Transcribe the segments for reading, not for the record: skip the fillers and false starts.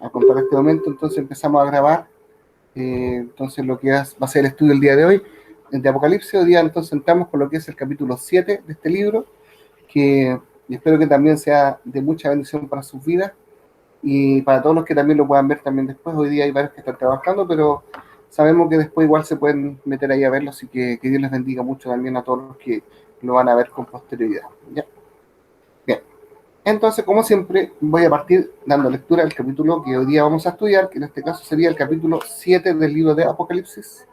a contar este momento, entonces empezamos a grabar. Entonces lo que va a ser el estudio el día de hoy, de Apocalipsis. Hoy día entonces entramos con lo que es el capítulo 7 de este libro, que espero que también sea de mucha bendición para sus vidas y para todos los que también lo puedan ver también después. Hoy día hay varios que están trabajando, pero sabemos que después igual se pueden meter ahí a verlo, así que Dios les bendiga mucho también a todos los que lo van a ver con posterioridad. ¿Ya? Bien. Entonces, como siempre, voy a partir dando lectura al capítulo que hoy día vamos a estudiar, que en este caso sería el capítulo 7 del libro de Apocalipsis,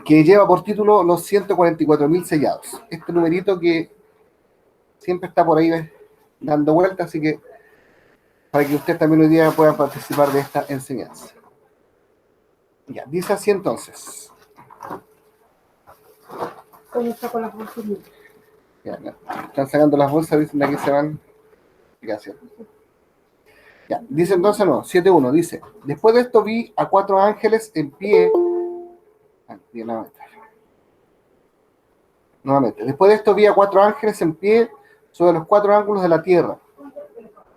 que lleva por título los 144.000 sellados. Este numerito que siempre está por ahí dando vueltas, así que para que usted también hoy día pueda participar de esta enseñanza. Ya, dice así entonces. ¿Cómo está con las bolsas? Ya, no. Están sacando las bolsas, dicen de aquí se van. Gracias. Ya, dice entonces no, 7.1, dice, después de esto vi a 4 ángeles en pie. Nuevamente, después de esto vi a 4 ángeles en pie sobre los 4 ángulos de la tierra,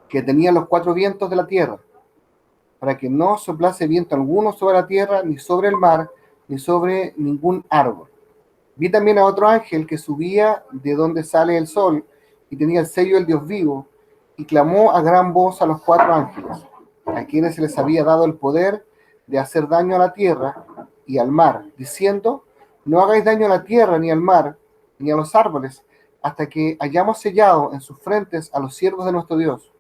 que tenían los 4 vientos de la tierra, para que no soplase viento alguno sobre la tierra, ni sobre el mar, ni sobre ningún árbol. Vi también a otro ángel que subía de donde sale el sol, y tenía el sello del Dios vivo, y clamó a gran voz a los 4 ángeles, a quienes se les había dado el poder de hacer daño a la tierra y al mar, diciendo, no hagáis daño a la tierra, ni al mar, ni a los árboles, hasta que hayamos sellado en sus frentes a los siervos de nuestro Dios.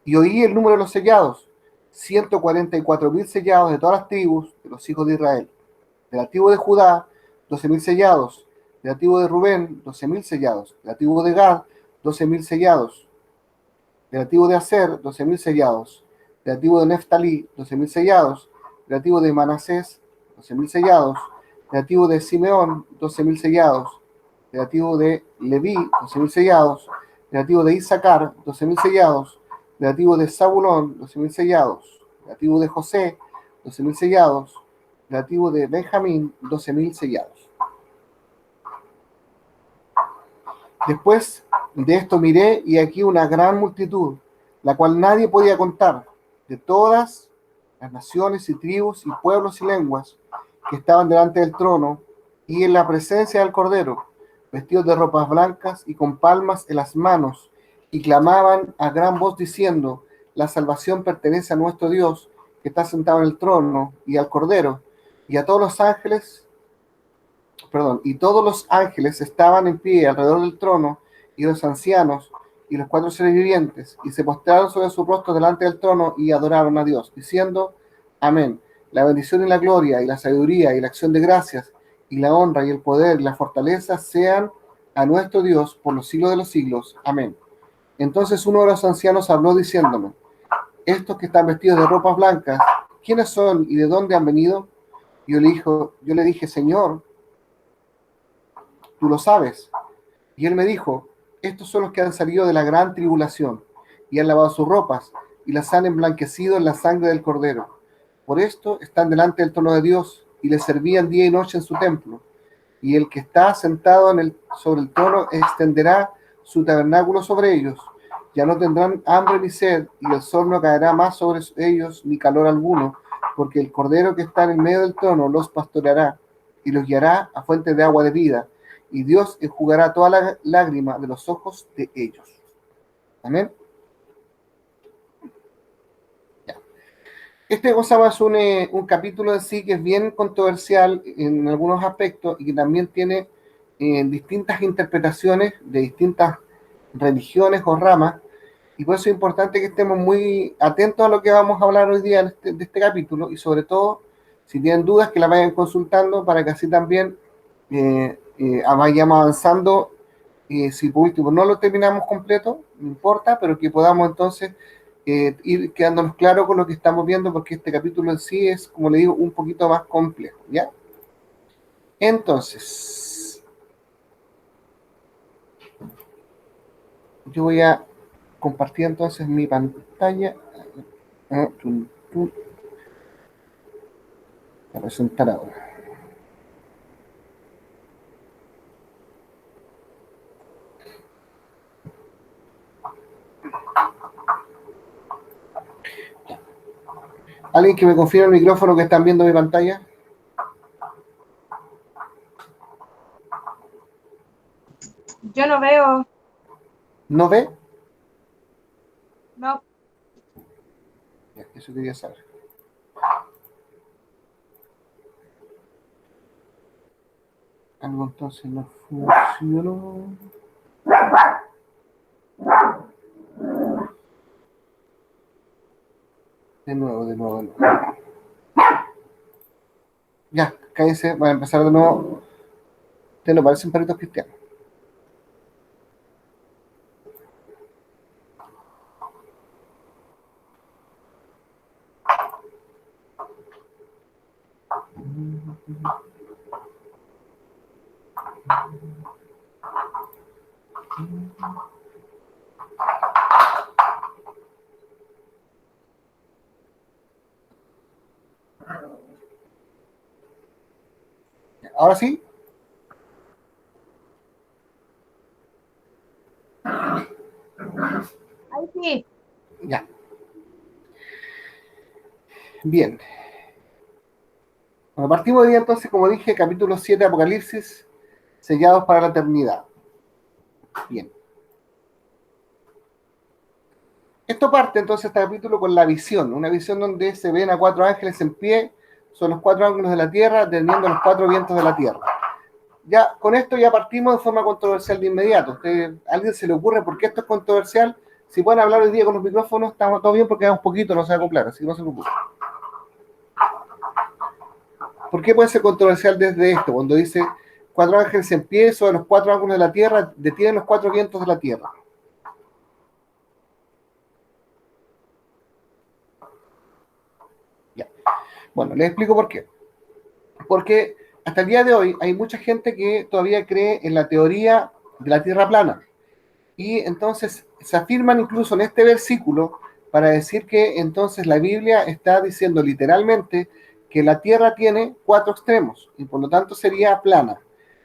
Y oí el número de los sellados, 144.000 sellados de todas las tribus de los hijos de Israel. De la tribu de Judá, 12.000 sellados. De la tribu de Rubén, 12.000 sellados. De la tribu de Gad, 12.000 sellados. De la tribu de Aser, 12.000 sellados. De la tribu de Neftalí, 12.000 sellados. De la tribu de Manasés, 12.000 sellados. De la tribu de Simeón, 12.000 sellados. De la tribu de Leví, 12.000 sellados. De la tribu de Isaacar, 12.000 sellados. De la tribu de Zabulón, 12.000 sellados. De la tribu de José, 12.000 sellados. De la tribu de Benjamín, 12.000 sellados. Después de esto miré, y aquí una gran multitud, la cual nadie podía contar, de todas las naciones y tribus y pueblos y lenguas, que estaban delante del trono y en la presencia del Cordero, vestidos de ropas blancas y con palmas en las manos, y clamaban a gran voz diciendo, la salvación pertenece a nuestro Dios, que está sentado en el trono, y al Cordero, y a todos los ángeles, y todos los ángeles estaban en pie alrededor del trono, y los ancianos, y los 4 seres vivientes, y se postraron sobre su rostro delante del trono, y adoraron a Dios, diciendo, amén, la bendición y la gloria, y la sabiduría, y la acción de gracias, y la honra, y el poder, y la fortaleza, sean a nuestro Dios por los siglos de los siglos, amén. Entonces uno de los ancianos habló diciéndome, estos que están vestidos de ropas blancas, ¿quiénes son, y de dónde han venido? Yo le dije, Señor, tú lo sabes. Y él me dijo, estos son los que han salido de la gran tribulación, y han lavado sus ropas, y las han emblanquecido en la sangre del Cordero. Por esto están delante del trono de Dios, y le servían día y noche en su templo. Y el que está sentado sobre el trono extenderá su tabernáculo sobre ellos. Ya no tendrán hambre ni sed, y el sol no caerá más sobre ellos, ni calor alguno, porque el Cordero que está en el medio del trono los pastoreará, y los guiará a fuentes de agua de vida, y Dios enjugará toda la lágrima de los ojos de ellos. Amén. Ya. Este cosa es un capítulo en sí que es bien controversial en algunos aspectos y que también tiene distintas interpretaciones de distintas religiones o ramas, y por eso es importante que estemos muy atentos a lo que vamos a hablar hoy día de este capítulo, y sobre todo, si tienen dudas, que la vayan consultando para que así también vayamos avanzando. Si por último no lo terminamos completo, no importa, pero que podamos entonces ir quedándonos claros con lo que estamos viendo, porque este capítulo en sí es, como le digo, un poquito más complejo, ¿ya? Entonces, yo voy a compartir entonces mi pantalla. Voy a presentar ahora. ¿Alguien que me confirme el micrófono que están viendo mi pantalla? Yo no veo. ¿No ve? No. Ya, eso quería saber. Algo entonces no funcionó. De nuevo. Ya, cállense, van a empezar de nuevo. Ustedes no parecen perritos cristianos. Ahora sí. Ahí sí. Ya. Bien. Bueno, partimos de día entonces, como dije, capítulo 7 de Apocalipsis, sellados para la eternidad. Bien. Esto parte entonces este capítulo con la visión, una visión donde se ven a 4 ángeles en pie, son los 4 ángulos de la tierra, teniendo los 4 vientos de la tierra. Ya, con esto ya partimos de forma controversial de inmediato. ¿A alguien se le ocurre por qué esto es controversial? Si pueden hablar hoy día con los micrófonos, estamos todo bien porque quedamos poquito, no se va a acoplar, así que no se preocupen. ¿Por qué puede ser controversial desde esto? Cuando dice 4 ángeles en pie sobre los 4 ángulos de la tierra, detienen los 4 vientos de la tierra. Ya. Bueno, les explico por qué. Porque hasta el día de hoy hay mucha gente que todavía cree en la teoría de la tierra plana. Y entonces se afirman incluso en este versículo para decir que entonces la Biblia está diciendo literalmente que la tierra tiene 4 extremos y por lo tanto sería plana.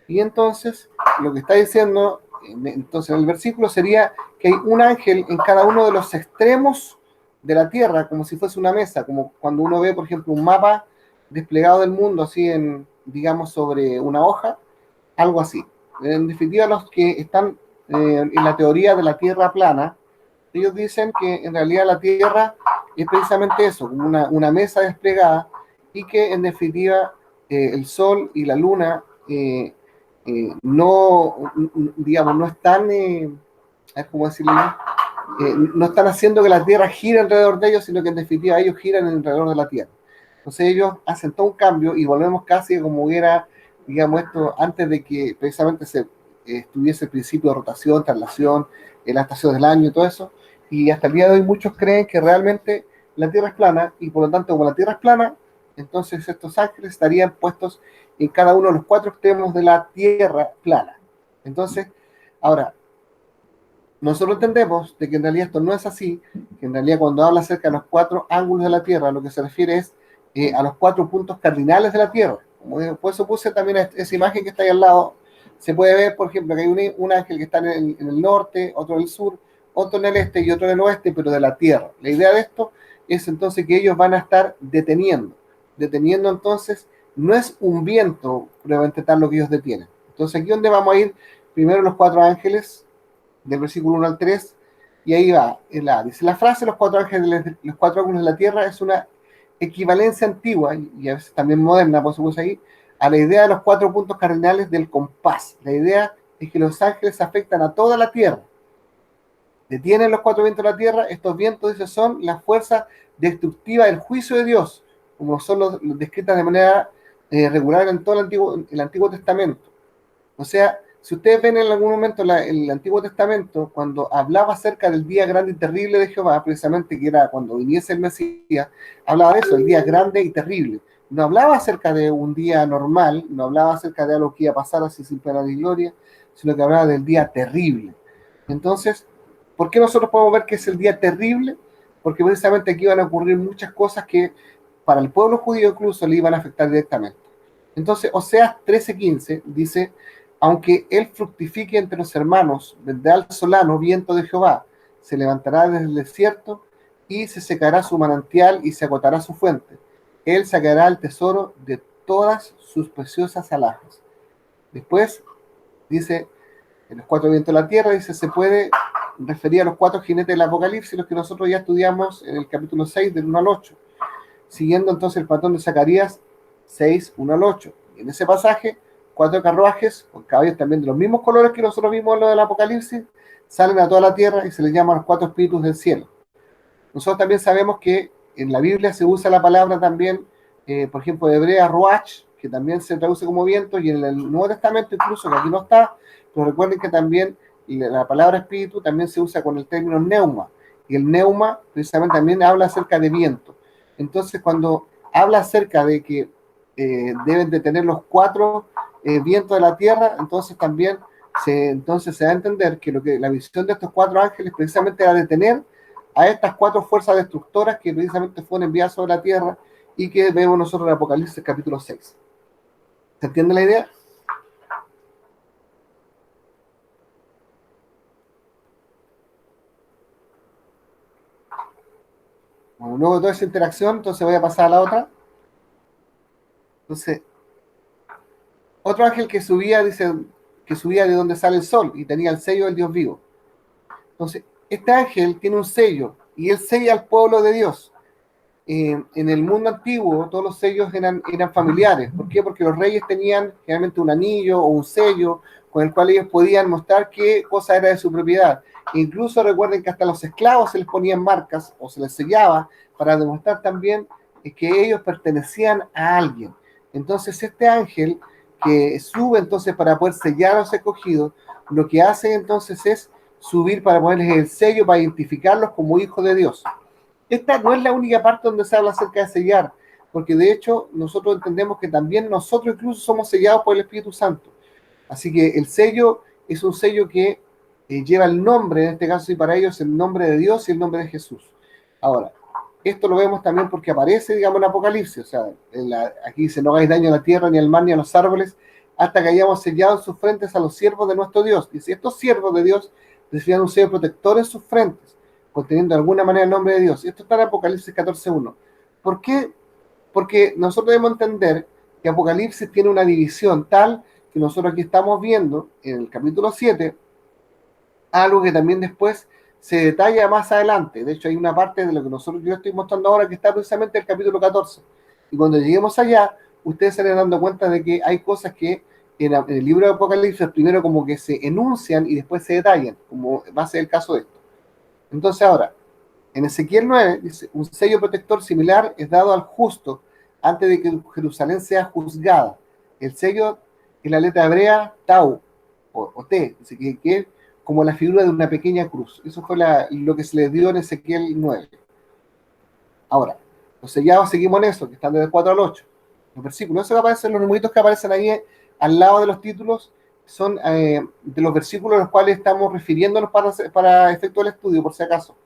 Y entonces lo que está diciendo entonces en el versículo sería que hay un ángel en cada uno de los extremos de la tierra, como si fuese una mesa, como cuando uno ve, por ejemplo, un mapa desplegado del mundo así en, digamos, sobre una hoja, algo así. En definitiva, los que están en la teoría de la Tierra plana, ellos dicen que en realidad la Tierra es precisamente eso, como una mesa desplegada, y que en definitiva el Sol y la Luna no, digamos, no están, ¿cómo decirlo? No están haciendo que la Tierra gire alrededor de ellos, sino que en definitiva ellos giran alrededor de la Tierra. Entonces ellos hacen todo un cambio y volvemos casi como hubiera, digamos, esto antes de que precisamente se estuviese el principio de rotación, traslación, la estación del año y todo eso. Y hasta el día de hoy muchos creen que realmente la Tierra es plana y por lo tanto como la Tierra es plana, entonces estos ángeles estarían puestos en cada uno de los 4 extremos de la Tierra plana. Entonces, ahora, nosotros entendemos de que en realidad esto no es así, que en realidad cuando habla acerca de los 4 ángulos de la Tierra, lo que se refiere es a los 4 puntos cardinales de la Tierra. Por eso puse también esa imagen que está ahí al lado. Se puede ver, por ejemplo, que hay un ángel que está en el norte, otro en el sur, otro en el este y otro en el oeste, pero de la Tierra. La idea de esto es entonces que ellos van a estar deteniendo. Deteniendo entonces no es un viento, probablemente tal lo que ellos detienen. Entonces aquí donde vamos a ir, primero los 4 ángeles, del versículo 1 al 3, y ahí va, dice, la frase los 4 ángeles, los 4 ángulos de la tierra es una equivalencia antigua, y a veces también moderna, por supuesto ahí, a la idea de los 4 puntos cardinales del compás. La idea es que los ángeles afectan a toda la tierra. Detienen los 4 vientos de la tierra, estos vientos, dice, son la fuerza destructiva del juicio de Dios, como son los descritas de manera regular en todo el Antiguo Testamento. O sea, si ustedes ven en algún momento el Antiguo Testamento, cuando hablaba acerca del día grande y terrible de Jehová, precisamente que era cuando viniese el Mesías, hablaba de eso, el día grande y terrible. No hablaba acerca de un día normal, no hablaba acerca de algo que iba a pasar así sin pena ni gloria, sino que hablaba del día terrible. Entonces, ¿por qué nosotros podemos ver que es el día terrible? Porque precisamente aquí van a ocurrir muchas cosas que para el pueblo judío incluso le iban a afectar directamente. Entonces, Oseas 13:15 dice, aunque él fructifique entre los hermanos, vendrá el solano viento de Jehová, se levantará desde el desierto y se secará su manantial y se agotará su fuente. Él sacará el tesoro de todas sus preciosas alhajas. Después dice, en los cuatro vientos de la tierra, dice, se puede referir a los cuatro jinetes del Apocalipsis, los que nosotros ya estudiamos en el capítulo 6, del 1 al 8, siguiendo entonces el patrón de Zacarías 6, 1 al 8. En ese pasaje, cuatro carruajes, con caballos también de los mismos colores que nosotros vimos en lo del Apocalipsis, salen a toda la tierra y se les llama los cuatro espíritus del cielo. Nosotros también sabemos que en la Biblia se usa la palabra también, por ejemplo, de hebrea, ruach, que también se traduce como viento, y en el Nuevo Testamento incluso, que aquí no está, pero recuerden que también la palabra espíritu también se usa con el término neuma, y el neuma precisamente también habla acerca de viento. Entonces, cuando habla acerca de que deben de tener los cuatro vientos de la tierra, entonces también entonces se da a entender que, la visión de estos cuatro ángeles precisamente era detener a estas cuatro fuerzas destructoras que precisamente fueron enviadas sobre la tierra y que vemos nosotros en Apocalipsis capítulo 6. ¿Se entiende la idea? Bueno, luego de toda esa interacción, entonces voy a pasar a la otra. Entonces, otro ángel que subía, dice, que subía de donde sale el sol y tenía el sello del Dios vivo. Entonces, este ángel tiene un sello y él sella al pueblo de Dios. En el mundo antiguo todos los sellos eran familiares. ¿Por qué? Porque los reyes tenían generalmente un anillo o un sello con el cual ellos podían mostrar qué cosa era de su propiedad. E incluso recuerden que hasta a los esclavos se les ponían marcas o se les sellaba para demostrar también que ellos pertenecían a alguien. Entonces este ángel que sube entonces para poder sellar a los escogidos, lo que hace entonces es subir para ponerles el sello para identificarlos como hijos de Dios. Esta no es la única parte donde se habla acerca de sellar, porque de hecho nosotros entendemos que también nosotros incluso somos sellados por el Espíritu Santo. Así que el sello es un sello que lleva el nombre, en este caso y para ellos, el nombre de Dios y el nombre de Jesús. Ahora, esto lo vemos también porque aparece, digamos, en Apocalipsis, o sea, aquí dice, no hagáis daño a la tierra, ni al mar, ni a los árboles, hasta que hayamos sellado en sus frentes a los siervos de nuestro Dios. Y si estos siervos de Dios recibían un sello protector en sus frentes, conteniendo de alguna manera el nombre de Dios. Y esto está en Apocalipsis 14:1. ¿Por qué? Porque nosotros debemos entender que Apocalipsis tiene una división tal que nosotros aquí estamos viendo en el capítulo 7 algo que también después se detalla más adelante. De hecho, hay una parte de lo que yo estoy mostrando ahora que está precisamente en el capítulo 14. Y cuando lleguemos allá, ustedes se van dando cuenta de que hay cosas que en el libro de Apocalipsis primero como que se enuncian y después se detallan, como va a ser el caso de esto. Entonces ahora, en Ezequiel 9 dice, un sello protector similar es dado al justo antes de que Jerusalén sea juzgada. El sello es la letra hebrea Tau o T, dice que es como la figura de una pequeña cruz. Eso fue lo que se le dio en Ezequiel 9. Ahora, los sellados seguimos en eso, que están desde 4 al 8. Los versículos, esos que aparecen, los numeritos que aparecen ahí al lado de los títulos, son de los versículos a los cuales estamos refiriéndonos para efecto del estudio, por si acaso.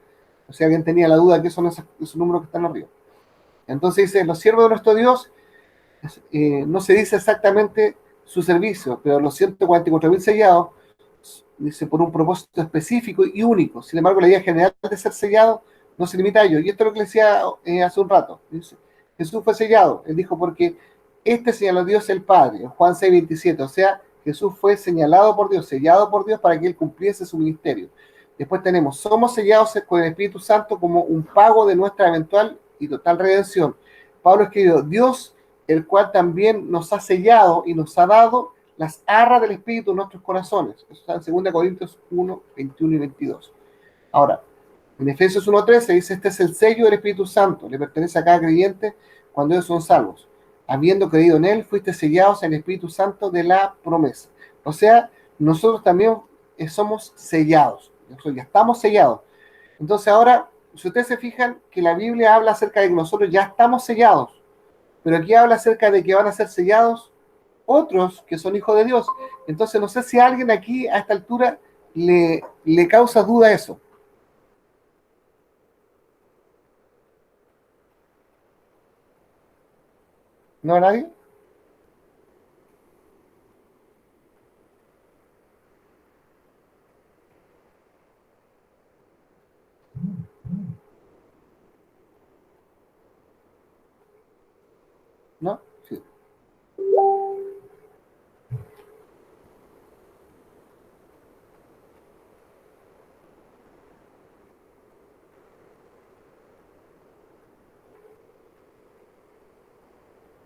O sea, alguien tenía la duda de qué son esos números que están arriba. Entonces dice, los siervos de nuestro Dios, no se dice exactamente su servicio, pero los 144.000 sellados, dice, por un propósito específico y único. Sin embargo, la idea general de ser sellado no se limita a ello. Y esto es lo que le decía hace un rato. Dice, Jesús fue sellado. Él dijo, porque este señaló Dios el Padre, en Juan 6:27. O sea, Jesús fue señalado por Dios, sellado por Dios para que él cumpliese su ministerio. Después tenemos, somos sellados con el Espíritu Santo como un pago de nuestra eventual y total redención. Pablo escribió, Dios, el cual también nos ha sellado y nos ha dado las arras del Espíritu en nuestros corazones. Eso está en 2 Corintios 1:21 y 22. Ahora, en Efesios 1:13 dice, este es el sello del Espíritu Santo, le pertenece a cada creyente cuando ellos son salvos. Habiendo creído en él, fuiste sellados en el Espíritu Santo de la promesa. O sea, nosotros también somos sellados, ya estamos sellados. Entonces ahora, si ustedes se fijan que la Biblia habla acerca de que nosotros ya estamos sellados, pero aquí habla acerca de que van a ser sellados otros que son hijos de Dios. Entonces no sé si a alguien aquí a esta altura le causa duda eso. ¿No a nadie? ¿No? Sí.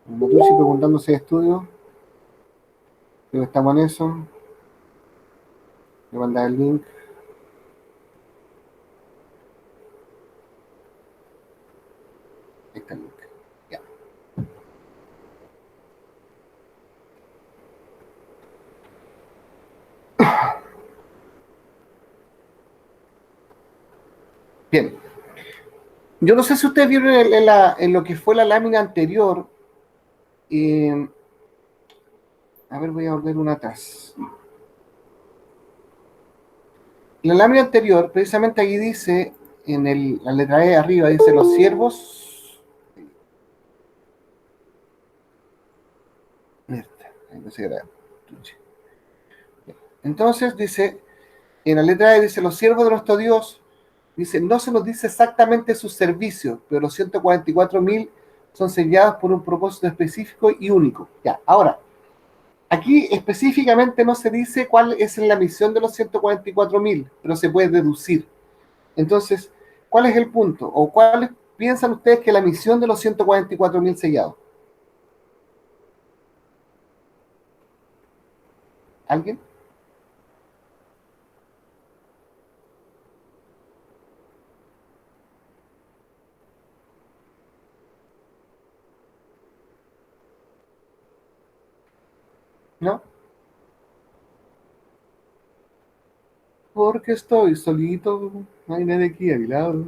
Matucci preguntándose de estudio. Creo que estamos en eso. Le mandar el link. Ahí está el link. Ya. Bien. Yo no sé si ustedes vieron en lo que fue la lámina anterior. eh, a ver, voy a volver una atrás. La lámina anterior, precisamente aquí dice, la letra E arriba, dice los siervos. Ahí no se graba. Entonces dice, en la letra E dice, los siervos de nuestro Dios, dice, no se nos dice exactamente sus servicios, pero los 144.000 son sellados por un propósito específico y único. Ya, ahora, aquí específicamente no se dice cuál es la misión de los 144.000, pero se puede deducir. Entonces, ¿cuál es el punto? ¿O cuáles piensan ustedes que es la misión de los 144.000 sellados? ¿Alguien? ¿No? Porque estoy solito, no hay nadie aquí a mi lado.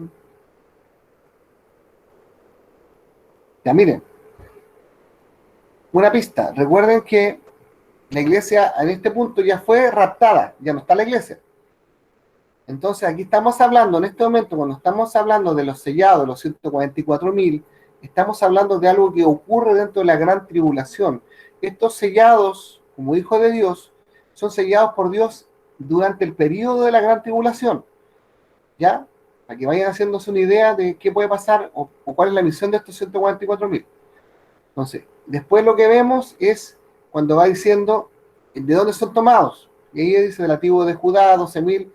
Ya, miren, una pista. Recuerden que la iglesia en este punto ya fue raptada, ya no está la iglesia. Entonces aquí estamos hablando, en este momento, cuando estamos hablando de los sellados, los 144.000, estamos hablando de algo que ocurre dentro de la gran tribulación. Estos sellados, como hijo de Dios, son sellados por Dios durante el periodo de la gran tribulación, ¿ya? Para que vayan haciéndose una idea de qué puede pasar o cuál es la misión de estos 144.000. Entonces, después lo que vemos es cuando va diciendo de dónde son tomados. Y ahí dice de la tribu de Judá, 12.000.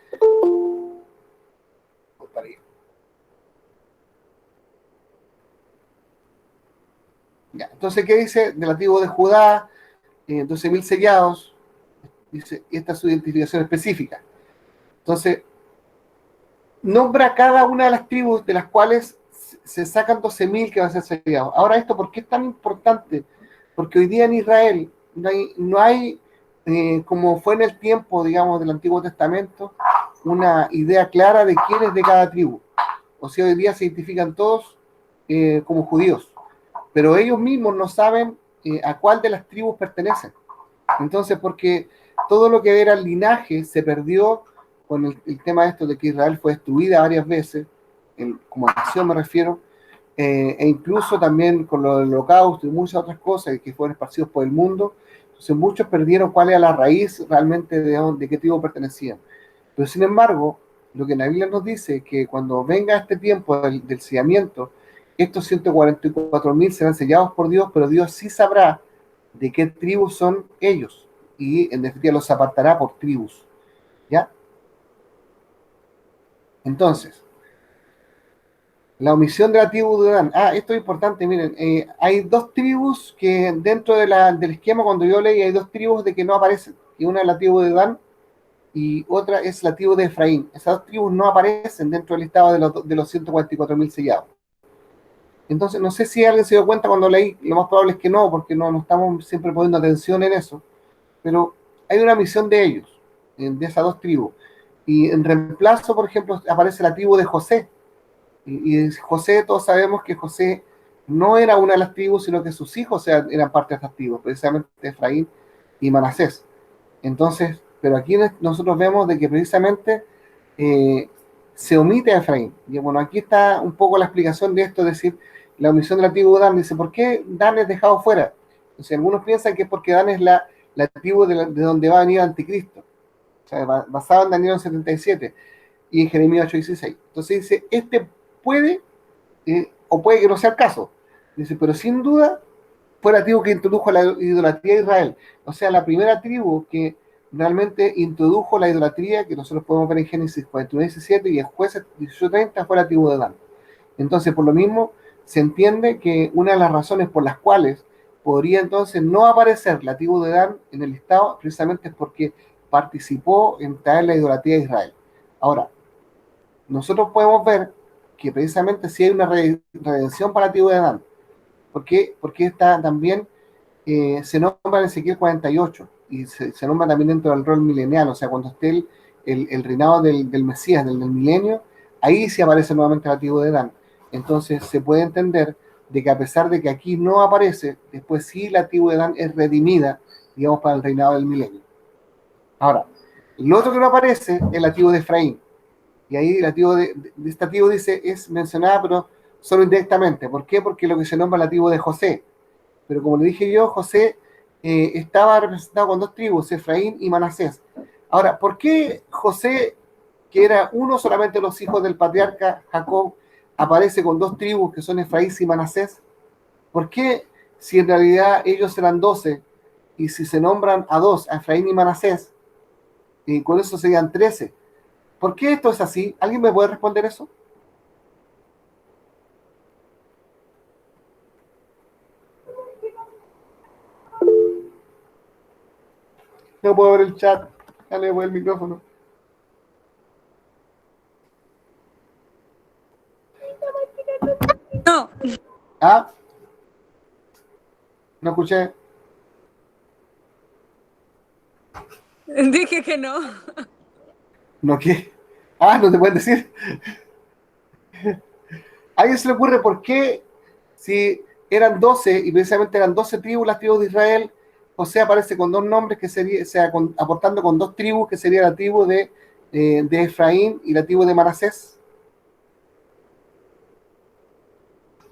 Ya, entonces, ¿qué dice? De la tribu de Judá, 12.000 sellados. Dice, esta es su identificación específica. Entonces, nombra cada una de las tribus de las cuales se sacan 12.000 que van a ser sellados. Ahora, ¿esto por qué es tan importante? Porque hoy día en Israel no hay como fue en el tiempo, digamos, del Antiguo Testamento, una idea clara de quién es de cada tribu. O sea, hoy día se identifican todos como judíos, pero ellos mismos no saben a cuál de las tribus pertenecen. Entonces, porque todo lo que era el linaje se perdió con el tema de esto de que Israel fue destruida varias veces, como nación me refiero, e incluso también con lo del holocausto y muchas otras cosas que fueron esparcidos por el mundo. Entonces muchos perdieron cuál era la raíz realmente de qué tribu pertenecían. Pero sin embargo, lo que la Biblia nos dice es que cuando venga este tiempo del sellamiento, estos 144.000 serán sellados por Dios, pero Dios sí sabrá de qué tribus son ellos. Y en definitiva los apartará por tribus. ¿Ya? Entonces, la omisión de la tribu de Dan. Esto es importante, miren, hay dos tribus que dentro del esquema, cuando yo leí, hay dos tribus de que no aparecen. Y una es la tribu de Dan y otra es la tribu de Efraín. Esas dos tribus no aparecen dentro del listado de los 144.000 sellados. Entonces, no sé si alguien se dio cuenta cuando leí, lo más probable es que no, porque no estamos siempre poniendo atención en eso, pero hay una misión de ellos, de esas dos tribus. Y en reemplazo, por ejemplo, aparece la tribu de José. Y José, todos sabemos que José no era una de las tribus, sino que sus hijos eran parte de estas tribus, precisamente Efraín y Manasés. Entonces, pero aquí nosotros vemos de que precisamente se omite a Efraín. Y bueno, aquí está un poco la explicación de esto, es decir, la omisión de la tribu de Dan. Dice, ¿por qué Dan es dejado fuera? Entonces, algunos piensan que es porque Dan es la tribu de donde va a venir el anticristo. O sea, basado en Daniel 77 y en Jeremías 8:16. Entonces dice, puede, o puede que no sea el caso. Dice, pero sin duda fue la tribu que introdujo la idolatría a Israel. O sea, la primera tribu que realmente introdujo la idolatría, que nosotros podemos ver en Génesis 41:17 y en Jueces 18:30, fue la tribu de Dan. Entonces, por lo mismo, se entiende que una de las razones por las cuales podría entonces no aparecer la tribu de Dan en el listado, precisamente es porque participó en traer la idolatría a Israel. Ahora, nosotros podemos ver que precisamente si hay una redención para la tribu de Dan. ¿Por qué? Porque está también, se nombra en Ezequiel 48 y se nombra también dentro del rol milenial, o sea, cuando esté el reinado del Mesías, del milenio, ahí sí aparece nuevamente la tribu de Dan. Entonces se puede entender de que a pesar de que aquí no aparece, después sí la tribu de Dan es redimida, digamos, para el reinado del milenio. Ahora, lo otro que no aparece es la tribu de Efraín. Y ahí la tribu de esta tribu dice, es mencionada, pero solo indirectamente. ¿Por qué? Porque lo que se nombra la tribu de José. Pero como le dije yo, José estaba representado con dos tribus, Efraín y Manasés. Ahora, ¿por qué José, que era uno solamente de los hijos del patriarca Jacob, aparece con dos tribus que son Efraín y Manasés? ¿Por qué, si en realidad ellos eran 12, y si se nombran a dos, a Efraín y Manasés, y con eso serían 13? ¿Por qué esto es así? ¿Alguien me puede responder eso? No puedo ver el chat. Dale, voy el micrófono. No, Ah, no escuché. dije que no. ¿No qué? Ah, no te pueden decir. ¿A alguien se le ocurre por qué, si eran 12 y precisamente eran 12 tribus, las tribus de Israel, José aparece con dos nombres que sería, o sea, aportando con dos tribus, que sería la tribu de Efraín y la tribu de Manasés?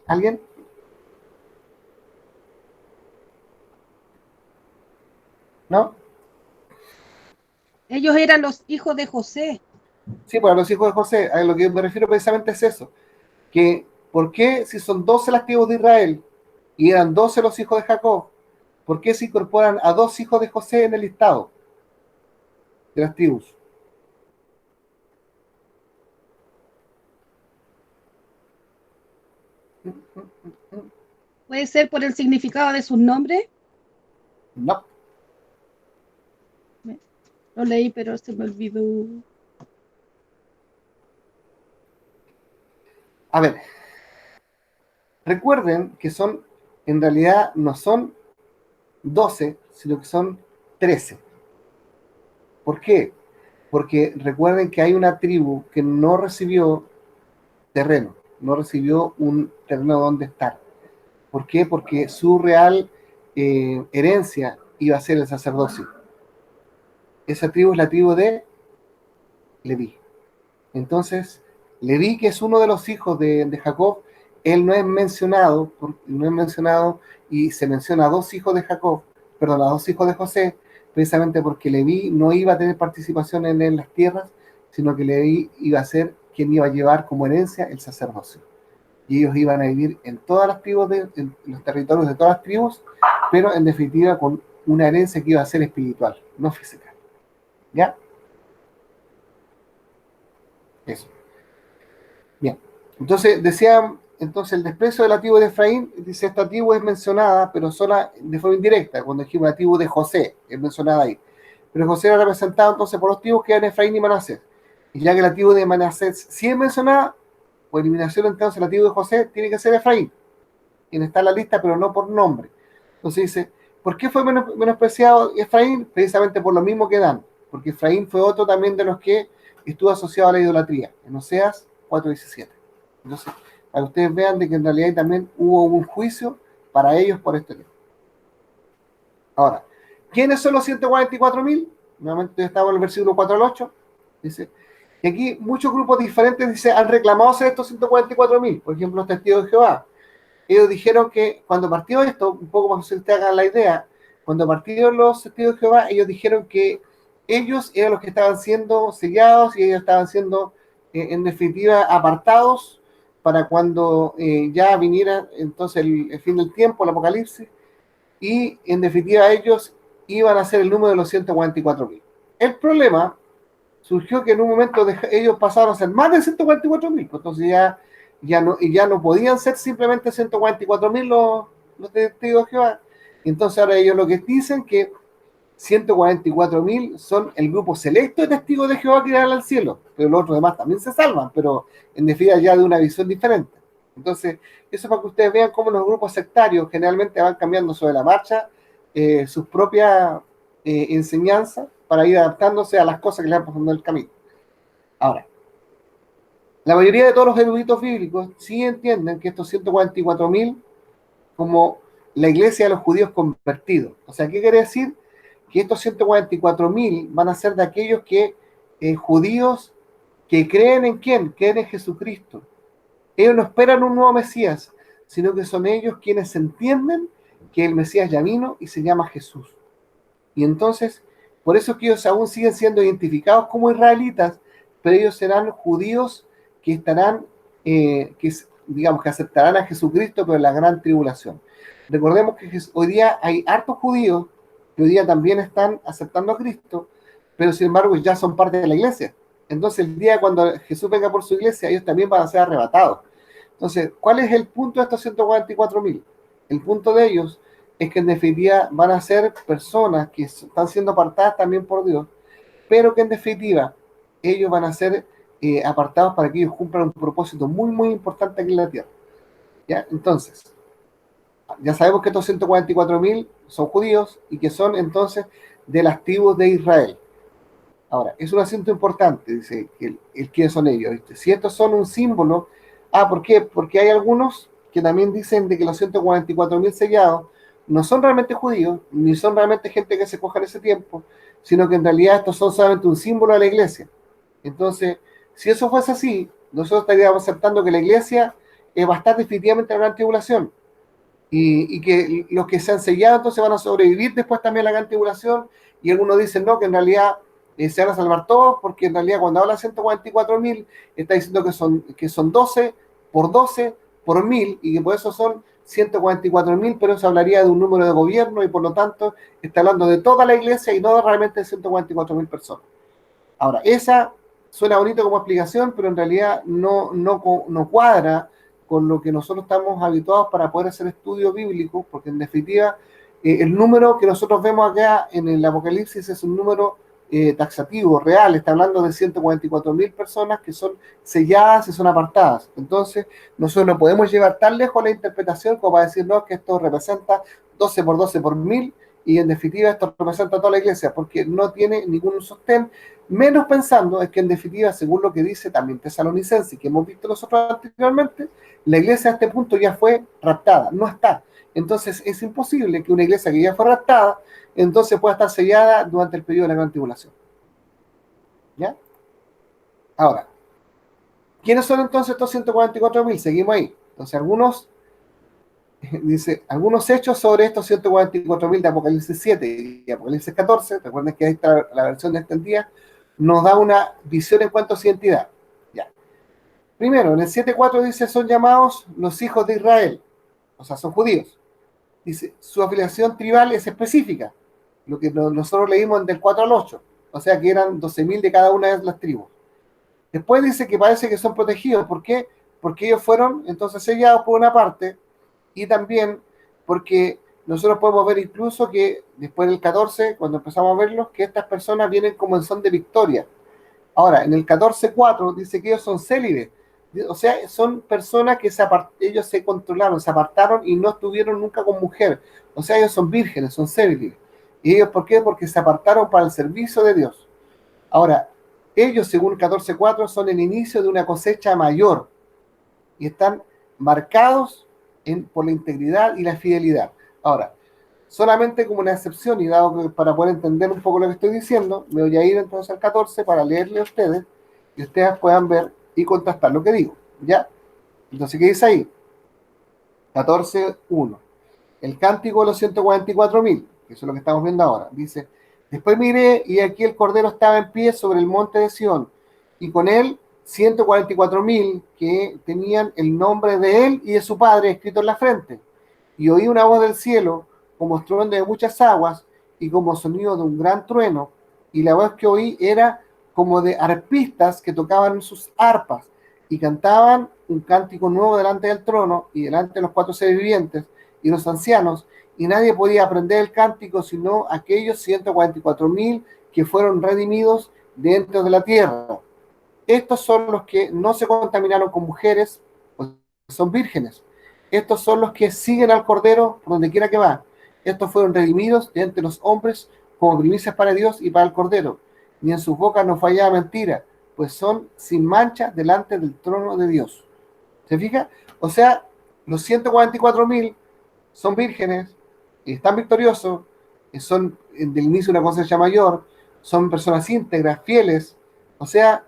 ¿Alguien? ¿No? Ellos eran los hijos de José. Sí, para los hijos de José, a lo que me refiero precisamente es eso, que ¿por qué si son 12 las tribus de Israel y eran 12 los hijos de Jacob, por qué se incorporan a dos hijos de José en el listado de las tribus? ¿Puede ser por el significado de sus nombres? No. Lo leí, pero se me olvidó. A ver, recuerden que en realidad no son 12, sino que son 13. ¿Por qué? Porque recuerden que hay una tribu que no recibió terreno, no recibió un terreno donde estar. ¿Por qué? Porque su real herencia iba a ser el sacerdocio. Esa tribu es la tribu de Leví. Entonces, Leví, que es uno de los hijos de Jacob, él no es mencionado y se menciona a dos hijos de Jacob, perdón, a dos hijos de José, precisamente porque Leví no iba a tener participación en las tierras, sino que Leví iba a ser quien iba a llevar como herencia el sacerdocio. Y ellos iban a vivir en todas las tribus, en los territorios de todas las tribus, pero en definitiva con una herencia que iba a ser espiritual, no física. ¿Ya? Eso. Bien. Entonces, el desprecio de la tribu de Efraín, dice, esta tribu es mencionada, pero sola de forma indirecta, cuando dijimos la tribu de José, es mencionada ahí. Pero José era representado entonces por los tribus que eran Efraín y Manasés. Y ya que la tribu de Manasés sí es mencionada, por eliminación entonces la tribu de José tiene que ser Efraín, quien está en la lista, pero no por nombre. Entonces dice, ¿por qué fue menospreciado Efraín? Precisamente por lo mismo que Dan, porque Efraín fue otro también de los que estuvo asociado a la idolatría, en Oseas 4:17. Entonces, para que ustedes vean de que en realidad también hubo un juicio para ellos por este tema. Ahora, ¿quiénes son los 144.000? Nuevamente estamos en el versículo 4 al 8. Dice, y aquí muchos grupos diferentes dice, han reclamado ser estos 144.000. Por ejemplo, los testigos de Jehová. Ellos dijeron que cuando partió esto, un poco para que ustedes hagan la idea, cuando partieron los testigos de Jehová, ellos dijeron que ellos eran los que estaban siendo sellados y ellos estaban siendo, en definitiva, apartados para cuando ya viniera entonces el fin del tiempo, el apocalipsis, y en definitiva ellos iban a ser el número de los 144.000. El problema surgió que en un momento ellos pasaron a ser más de 144.000, pues entonces ya no podían ser simplemente 144.000 los testigos de Jehová. Entonces ahora ellos lo que dicen que 144.000 son el grupo selecto de testigos de Jehová que irán al cielo, pero los otros demás también se salvan, pero en definitiva ya de una visión diferente. Entonces, eso para que ustedes vean cómo los grupos sectarios generalmente van cambiando sobre la marcha sus propias enseñanzas para ir adaptándose a las cosas que les van pasando en el camino. Ahora, la mayoría de todos los eruditos bíblicos sí entienden que estos 144.000 como la iglesia de los judíos convertidos. O sea, ¿qué quiere decir? Que estos 144.000 van a ser de aquellos que judíos que creen en ¿quién? Creen en Jesucristo. Ellos no esperan un nuevo Mesías, sino que son ellos quienes entienden que el Mesías ya vino y se llama Jesús. Y entonces, por eso es que ellos aún siguen siendo identificados como israelitas, pero ellos serán judíos que estarán, digamos, que aceptarán a Jesucristo, pero en la gran tribulación. Recordemos que hoy día hay hartos judíos que hoy día también están aceptando a Cristo, pero sin embargo ya son parte de la iglesia. Entonces el día cuando Jesús venga por su iglesia, ellos también van a ser arrebatados. Entonces, ¿cuál es el punto de estos 144.000? El punto de ellos es que en definitiva van a ser personas que están siendo apartadas también por Dios, pero que en definitiva ellos van a ser apartados para que ellos cumplan un propósito muy, muy importante aquí en la tierra. ¿Ya? Entonces, ya sabemos que estos 144.000 son judíos y que son entonces de las tribus de Israel. Ahora, es un asunto importante, dice, quiénes son ellos, ¿viste? Si estos son un símbolo, ¿por qué? Porque hay algunos que también dicen de que los 144.000 sellados no son realmente judíos, ni son realmente gente que se coja en ese tiempo, sino que en realidad estos son solamente un símbolo de la iglesia. Entonces, si eso fuese así, nosotros estaríamos aceptando que la iglesia va a estar definitivamente en la gran tribulación, y que los que se han sellado entonces van a sobrevivir después también a la gran tribulación, y algunos dicen no, que en realidad se van a salvar todos, porque en realidad cuando habla de 144.000 está diciendo que son 12 por 1000, y que por eso son 144.000, pero eso hablaría de un número de gobierno, y por lo tanto está hablando de toda la iglesia y no realmente de 144.000 personas. Ahora, esa suena bonito como explicación, pero en realidad no cuadra con lo que nosotros estamos habituados para poder hacer estudios bíblicos, porque en definitiva el número que nosotros vemos acá en el Apocalipsis es un número taxativo, real. Está hablando de 144.000 personas que son selladas y son apartadas. Entonces nosotros no podemos llevar tan lejos la interpretación como para decir no, que esto representa 12 por 12 por 1000, y en definitiva esto representa a toda la iglesia, porque no tiene ningún sostén, menos pensando es que en definitiva, según lo que dice también Tesalonicenses, que hemos visto nosotros anteriormente, la iglesia a este punto ya fue raptada, no está. Entonces es imposible que una iglesia que ya fue raptada, entonces pueda estar sellada durante el periodo de la gran tribulación. ¿Ya? Ahora, ¿quiénes son entonces estos 144.000? Seguimos ahí. Entonces algunos hechos sobre estos 144.000 de Apocalipsis 7 y Apocalipsis 14, recuerden que ahí está la versión extendida, nos da una visión en cuanto a su identidad. Ya. Primero, en el 7.4 dice, son llamados los hijos de Israel, o sea, son judíos. Dice, su afiliación tribal es específica, lo que nosotros leímos del 4 al 8, o sea que eran 12.000 de cada una de las tribus. Después dice que parece que son protegidos, ¿por qué? Porque ellos fueron entonces sellados por una parte, y también porque nosotros podemos ver incluso que después del 14, cuando empezamos a verlos, que estas personas vienen como en son de victoria. Ahora, en el 14.4 dice que ellos son célibes, o sea, son personas que ellos se controlaron, se apartaron y no estuvieron nunca con mujer, o sea, ellos son vírgenes, son célibes. ¿Y ellos por qué? Porque se apartaron para el servicio de Dios. Ahora, ellos, según el 14.4, son el inicio de una cosecha mayor y están marcados por la integridad y la fidelidad. Ahora, solamente como una excepción, y dado que para poder entender un poco lo que estoy diciendo, me voy a ir entonces al 14 para leerle a ustedes y ustedes puedan ver y contrastar lo que digo, ¿ya? Entonces, ¿qué dice ahí? 14.1. El cántico de los 144.000, que eso es lo que estamos viendo ahora, dice, después miré y aquí el Cordero estaba en pie sobre el monte de Sión, y con él 144.000 que tenían el nombre de él y de su padre escrito en la frente. Y oí una voz del cielo como estruendo de muchas aguas y como sonido de un gran trueno, y la voz que oí era como de arpistas que tocaban sus arpas y cantaban un cántico nuevo delante del trono y delante de los cuatro seres vivientes y los ancianos, y nadie podía aprender el cántico sino aquellos 144.000 que fueron redimidos dentro de la tierra. Estos son los que no se contaminaron con mujeres, pues son vírgenes. Estos son los que siguen al Cordero por donde quiera que va. Estos fueron redimidos de entre los hombres como primicias para Dios y para el Cordero. Ni en sus bocas no fallaba mentira, pues son sin mancha delante del trono de Dios. ¿Se fija? O sea, los 144.000 son vírgenes, están victoriosos, son del inicio de una cosecha mayor, son personas íntegras, fieles. O sea,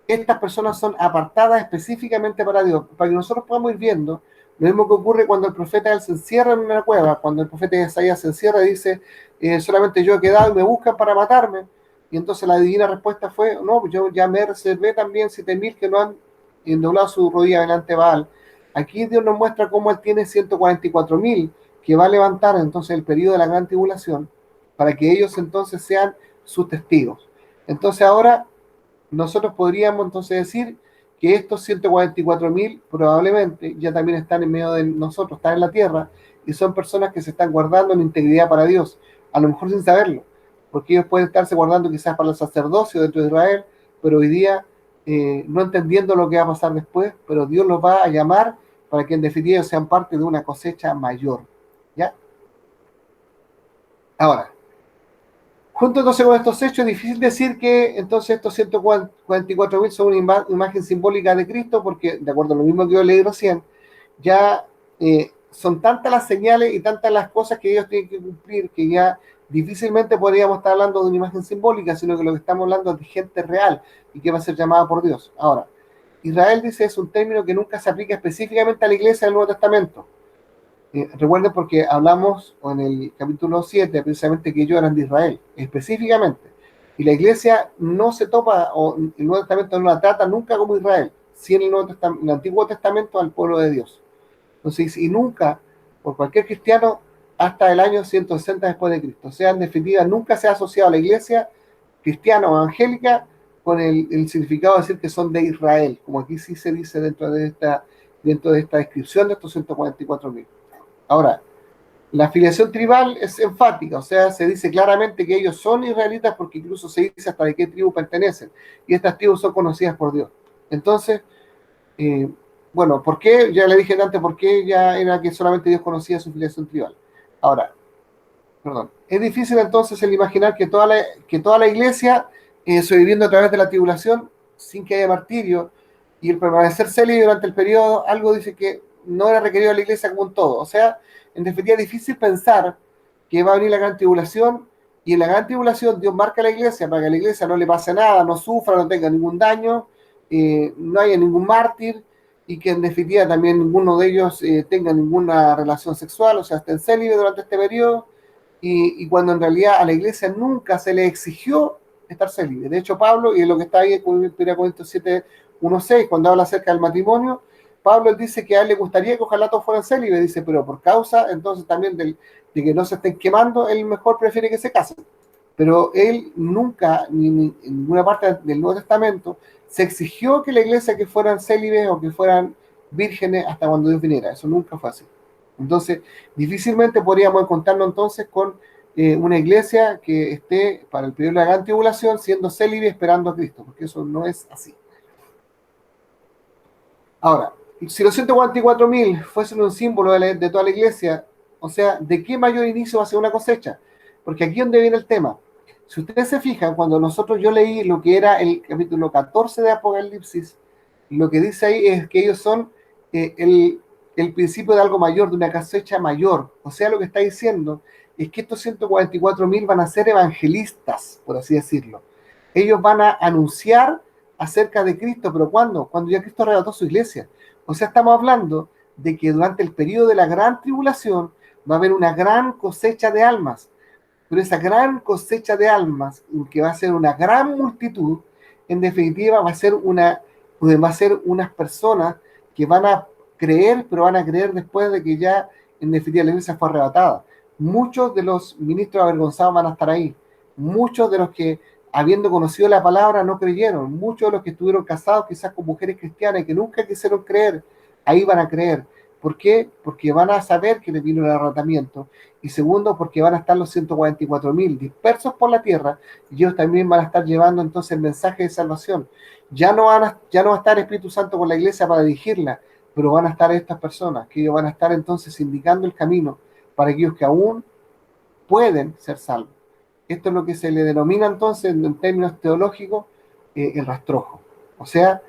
estas personas son apartadas específicamente para Dios, para que nosotros podamos ir viendo lo mismo que ocurre cuando el profeta se encierra en una cueva, cuando el profeta Isaías se encierra y dice, solamente yo he quedado y me buscan para matarme. Y entonces la divina respuesta fue, no, yo ya me reservé también 7.000 que no han doblado su rodilla delante de Baal. Aquí Dios nos muestra cómo Él tiene 144.000 que va a levantar entonces el periodo de la gran tribulación para que ellos entonces sean sus testigos. Entonces ahora nosotros podríamos entonces decir que estos 144.000 probablemente ya también están en medio de nosotros, están en la tierra, y son personas que se están guardando en integridad para Dios, a lo mejor sin saberlo, porque ellos pueden estarse guardando quizás para el sacerdocio dentro de Israel, pero hoy día no entendiendo lo que va a pasar después, pero Dios los va a llamar para que en definitiva sean parte de una cosecha mayor. ¿Ya? Ahora, junto entonces con estos hechos, es difícil decir que entonces estos 144.000 son una imagen simbólica de Cristo, porque de acuerdo a lo mismo que yo leí recién, ya son tantas las señales y tantas las cosas que ellos tienen que cumplir que ya difícilmente podríamos estar hablando de una imagen simbólica, sino que lo que estamos hablando es de gente real y que va a ser llamada por Dios. Ahora, Israel, dice, es un término que nunca se aplica específicamente a la iglesia del Nuevo Testamento. Recuerden porque hablamos en el capítulo 7 precisamente que ellos eran de Israel, específicamente. Y la iglesia no se topa, o el Nuevo Testamento no la trata nunca como Israel, sí en el Antiguo Testamento al pueblo de Dios. Entonces, y nunca, por cualquier cristiano, hasta el año 160 después de Cristo. O sea, en definitiva, nunca se ha asociado a la iglesia cristiana o evangélica con el significado de decir que son de Israel, como aquí sí se dice dentro de esta descripción de estos 144.000. Ahora, la afiliación tribal es enfática, o sea, se dice claramente que ellos son israelitas porque incluso se dice hasta de qué tribu pertenecen, y estas tribus son conocidas por Dios. Entonces, bueno, ¿por qué? Ya le dije antes, ¿por qué ya era que solamente Dios conocía su afiliación tribal? Ahora, perdón, es difícil entonces el imaginar que toda la iglesia sobreviviendo a través de la tribulación sin que haya martirio y el permanecer célibe durante el periodo, algo dice que no era requerido de la iglesia como un todo. O sea, en definitiva es difícil pensar que va a venir la gran tribulación y en la gran tribulación Dios marca a la iglesia para que a la iglesia no le pase nada, no sufra, no tenga ningún daño, no haya ningún mártir y que en definitiva también ninguno de ellos tenga ninguna relación sexual, o sea, estén célibes durante este periodo. Y cuando en realidad a la iglesia nunca se le exigió estar célibe. De hecho, Pablo, y es lo que está ahí en 1 Corintios 7, 1:6, cuando habla acerca del matrimonio, Pablo dice que a él le gustaría que ojalá todos fueran célibes, dice, pero por causa entonces también de que no se estén quemando, él mejor prefiere que se casen. Pero él nunca, ni en ninguna parte del Nuevo Testamento, se exigió que la iglesia que fueran célibes o que fueran vírgenes hasta cuando Dios viniera. Eso nunca fue así. Entonces, difícilmente podríamos encontrarnos entonces con una iglesia que esté para el periodo de la gran tribulación siendo célibe esperando a Cristo, porque eso no es así. Ahora, si los 144.000 fuesen un símbolo de toda la iglesia, o sea, ¿de qué mayor inicio va a ser una cosecha? Porque aquí es donde viene el tema. Si ustedes se fijan, cuando yo leí lo que era el capítulo 14 de Apocalipsis, lo que dice ahí es que ellos son el principio de algo mayor, de una cosecha mayor. O sea, lo que está diciendo es que estos 144.000 van a ser evangelistas, por así decirlo. Ellos van a anunciar acerca de Cristo, pero ¿cuándo? Cuando ya Cristo arrebató su iglesia. O sea, estamos hablando de que durante el periodo de la gran tribulación va a haber una gran cosecha de almas, pero esa gran cosecha de almas, que va a ser una gran multitud, en definitiva va a ser unas personas que van a creer, pero van a creer después de que ya en definitiva la iglesia fue arrebatada. muchos de los ministros avergonzados van a estar ahí. Muchos de los que, habiendo conocido la palabra, no creyeron. Muchos de los que estuvieron casados quizás con mujeres cristianas y que nunca quisieron creer, ahí van a creer. ¿Por qué? Porque van a saber que les vino el arrebatamiento. Y segundo, porque van a estar los 144.000 dispersos por la tierra, y ellos también van a estar llevando entonces el mensaje de salvación. Ya no va a estar el Espíritu Santo con la iglesia para dirigirla, pero van a estar estas personas, que ellos van a estar entonces indicando el camino para aquellos que aún pueden ser salvos. Esto es lo que se le denomina entonces, en términos teológicos, el rastrojo. O sea,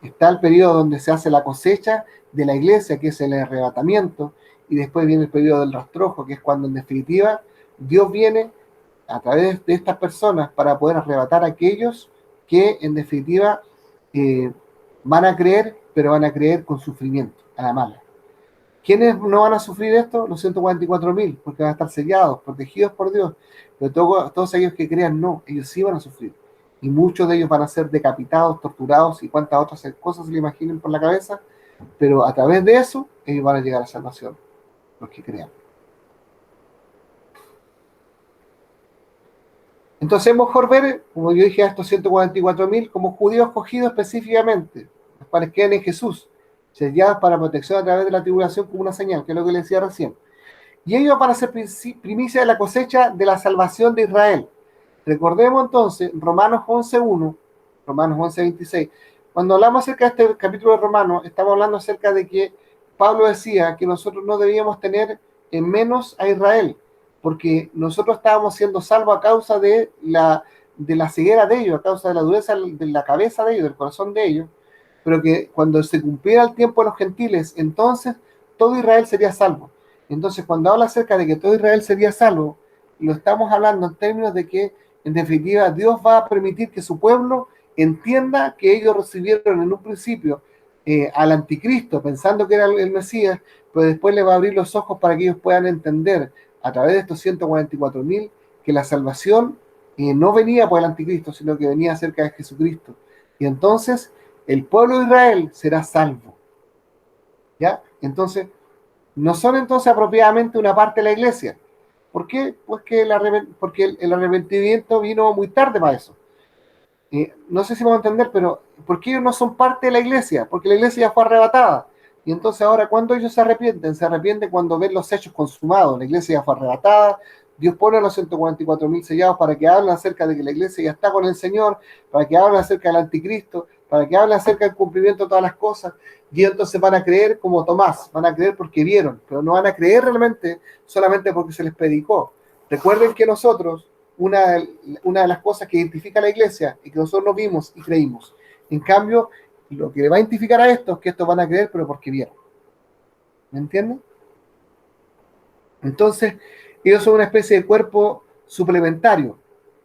está el periodo donde se hace la cosecha de la iglesia, que es el arrebatamiento, y después viene el periodo del rastrojo, que es cuando en definitiva Dios viene a través de estas personas para poder arrebatar a aquellos que en definitiva van a creer, pero van a creer con sufrimiento, a la mala. ¿Quiénes no van a sufrir esto? Los 144.000, porque van a estar sellados, protegidos por Dios. Pero todos aquellos que crean, no, ellos sí van a sufrir. Y muchos de ellos van a ser decapitados, torturados y cuantas otras cosas se le imaginen por la cabeza, pero a través de eso, ellos van a llegar a la salvación, los que crean. Entonces es mejor ver, como yo dije, a estos 144.000 como judíos escogidos específicamente, los cuales quedan en Jesús, sellados para protección a través de la tribulación como una señal, que es lo que les decía recién. Y ellos van a ser primicia de la cosecha de la salvación de Israel. Recordemos entonces Romanos 11.1, Romanos 11.26. Cuando hablamos acerca de este capítulo de Romanos, estamos hablando acerca de que Pablo decía que nosotros no debíamos tener en menos a Israel, porque nosotros estábamos siendo salvos a causa de la ceguera de ellos, a causa de la dureza de la cabeza de ellos, del corazón de ellos, pero que cuando se cumpliera el tiempo de los gentiles, entonces todo Israel sería salvo. Entonces, cuando habla acerca de que todo Israel sería salvo, lo estamos hablando en términos de que, en definitiva, Dios va a permitir que su pueblo entienda que ellos recibieron en un principio al anticristo, pensando que era el Mesías, pero después le va a abrir los ojos para que ellos puedan entender, a través de estos 144.000, que la salvación no venía por el anticristo, sino que venía acerca de Jesucristo. Y entonces, el pueblo de Israel será salvo. ¿Ya? Entonces, no son entonces apropiadamente una parte de la iglesia. ¿Por qué? Porque el arrepentimiento vino muy tarde para eso. No sé si vamos a entender, pero ¿por qué ellos no son parte de la iglesia? Porque la iglesia ya fue arrebatada. Y entonces ahora, ¿cuándo ellos se arrepienten? Se arrepienten cuando ven los hechos consumados. La iglesia ya fue arrebatada. Dios pone a los 144.000 sellados para que hablen acerca de que la iglesia ya está con el Señor, para que hablen acerca del anticristo, para que hablen acerca del cumplimiento de todas las cosas. Y entonces van a creer como Tomás, van a creer porque vieron, pero no van a creer realmente solamente porque se les predicó. Recuerden que nosotros, una de las cosas que identifica a la iglesia y que nosotros no vimos y creímos. En cambio, lo que le va a identificar a estos es que estos van a creer, pero porque vieron. ¿Me entienden? Entonces, ellos son una especie de cuerpo suplementario,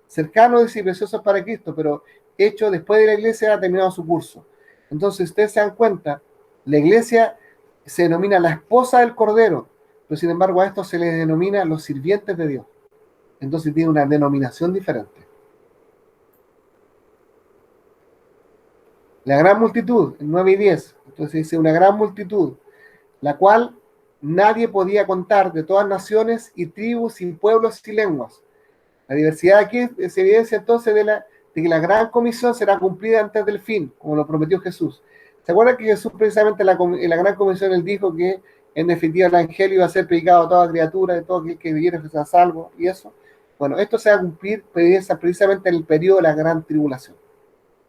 cercano y precioso para Cristo, pero hecho después de la iglesia ha terminado su curso. Entonces, ustedes se dan cuenta, la iglesia se denomina la esposa del Cordero, pero sin embargo a esto se les denomina los sirvientes de Dios. Entonces tiene una denominación diferente. La gran multitud, en 9 y 10, entonces dice una gran multitud, la cual nadie podía contar, de todas naciones y tribus y pueblos y lenguas. La diversidad aquí es evidencia entonces de que la gran comisión será cumplida antes del fin, como lo prometió Jesús. ¿Se acuerdan que Jesús precisamente en la gran comisión él dijo que en definitiva el evangelio iba a ser predicado a toda criatura, de todo aquel que viviera sea salvo y eso? Bueno, esto se va a cumplir precisamente en el periodo de la gran tribulación.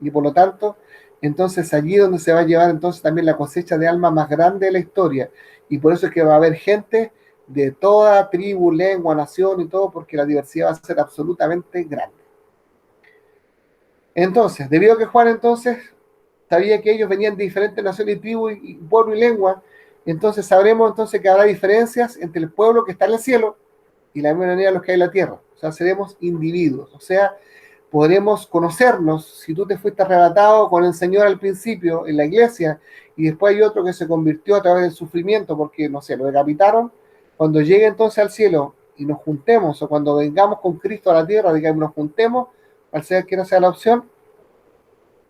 Y por lo tanto, entonces allí donde se va a llevar entonces también la cosecha de almas más grande de la historia. Y por eso es que va a haber gente de toda tribu, lengua, nación y todo, porque la diversidad va a ser absolutamente grande. Entonces, debido a que Juan entonces sabía que ellos venían de diferentes naciones y tribus y pueblo y lengua, entonces sabremos entonces que habrá diferencias entre el pueblo que está en el cielo y la minoría de los que hay en la tierra. O sea, seremos individuos. O sea, podremos conocernos. Si tú te fuiste arrebatado con el Señor al principio en la iglesia y después hay otro que se convirtió a través del sufrimiento porque, no sé, lo decapitaron, cuando llegue entonces al cielo y nos juntemos, o cuando vengamos con Cristo a la tierra, digamos, nos juntemos, al ser que no sea la opción,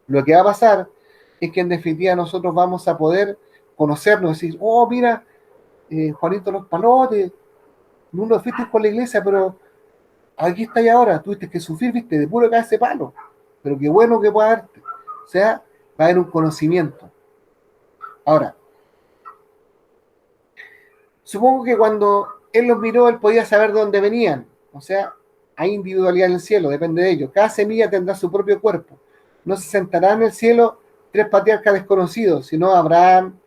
lo que va a pasar es que en definitiva nosotros vamos a poder conocernos, decir, oh, mira, Juanito Los Palotes, no lo fuiste con la iglesia, pero aquí está y ahora, tuviste que sufrir, viste, de puro caerse palo, pero qué bueno que pueda haberte. O sea, va a haber un conocimiento. Ahora, supongo que cuando él los miró, él podía saber de dónde venían. O sea, hay individualidad en el cielo, depende de ellos. Cada semilla tendrá su propio cuerpo. No se sentarán en el cielo tres patriarcas desconocidos, sino Abraham,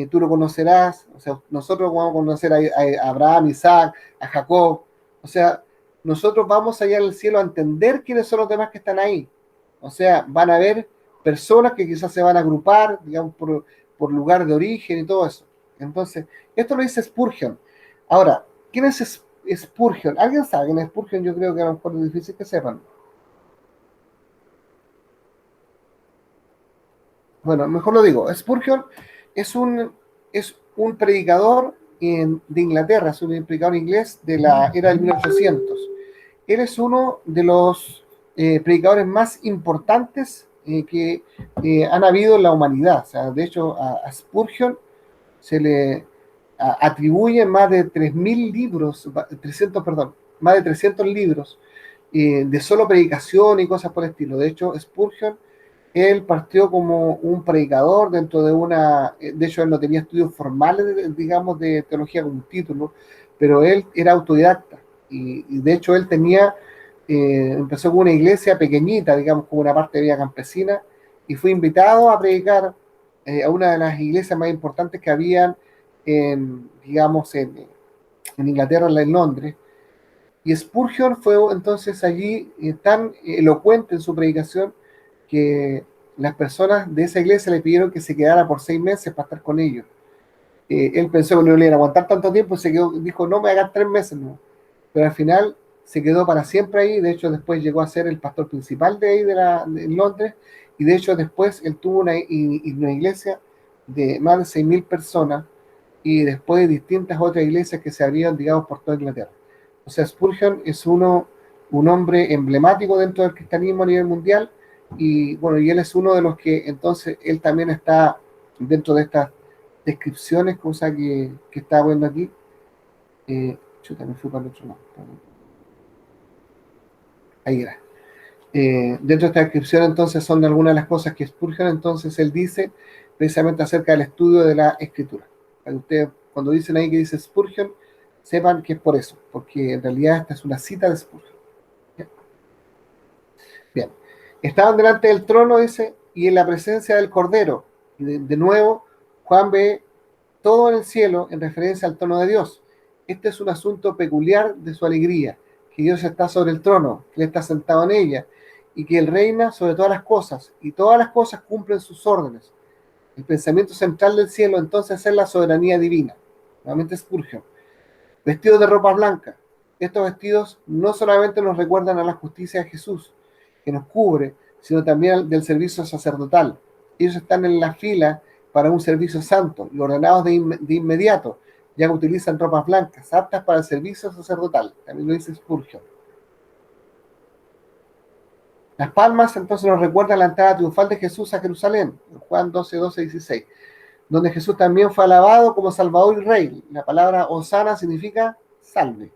tú lo conocerás, o sea, nosotros vamos a conocer a Abraham, Isaac, a Jacob. O sea, nosotros vamos allá al cielo a entender quiénes son los demás que están ahí. O sea, van a haber personas que quizás se van a agrupar, digamos, por lugar de origen y todo eso. Entonces, esto lo dice Spurgeon. Ahora, ¿quién es Spurgeon? ¿Alguien sabe quién es Spurgeon? Yo creo que a lo mejor es difícil que sepan. Bueno, mejor lo digo. Spurgeon es un predicador de Inglaterra, es un predicador inglés de la era del 1800. Él es uno de los predicadores más importantes que han habido en la humanidad. O sea, de hecho, a Spurgeon se le atribuye más de 3.000 libros, 300, perdón, más de 300 libros de solo predicación y cosas por el estilo. De hecho, Spurgeon, él partió como un predicador dentro de de hecho él no tenía estudios formales, digamos, de teología como un título, pero él era autodidacta y de hecho él empezó con una iglesia pequeñita, digamos, como una parte de vida campesina, y fue invitado a predicar a una de las iglesias más importantes que habían digamos, en Inglaterra, en Londres. Y Spurgeon fue entonces allí tan elocuente en su predicación que las personas de esa iglesia le pidieron que se quedara por 6 meses para estar con ellos. Él pensó que no le iban a aguantar tanto tiempo y dijo, no, me hagan 3 meses, no. Pero al final se quedó para siempre ahí. De hecho, después llegó a ser el pastor principal de ahí, de Londres, y de hecho después él tuvo una iglesia de más de 6.000 personas, y después distintas otras iglesias que se abrieron, digamos, por toda Inglaterra. O sea, Spurgeon es un hombre emblemático dentro del cristianismo a nivel mundial, y bueno, y él es uno de los que, entonces, él también está dentro de estas descripciones, cosa que estaba viendo aquí. Yo también fui para el otro lado. Ahí era. Dentro de esta descripción, entonces, son de algunas de las cosas que Spurgeon, entonces, él dice precisamente acerca del estudio de la escritura. Para que ustedes, cuando dicen ahí que dice Spurgeon, sepan que es por eso, porque en realidad esta es una cita de Spurgeon. Bien. Estaban delante del trono, dice, y en la presencia del Cordero. Y de nuevo, Juan ve todo en el cielo en referencia al trono de Dios. Este es un asunto peculiar de su alegría, que Dios está sobre el trono, que Él está sentado en ella, y que Él reina sobre todas las cosas, y todas las cosas cumplen sus órdenes. El pensamiento central del cielo entonces es la soberanía divina. Nuevamente Spurgeon. Vestidos de ropa blanca. Estos vestidos no solamente nos recuerdan a la justicia de Jesús, que nos cubre, sino también del servicio sacerdotal. Ellos están en la fila para un servicio santo y ordenados de inmediato, ya que utilizan ropas blancas, aptas para el servicio sacerdotal. También lo dice Spurgeon. Las palmas entonces nos recuerdan la entrada triunfal de Jesús a Jerusalén, en Juan 12, 16, donde Jesús también fue alabado como Salvador y Rey. La palabra Hosana significa salve.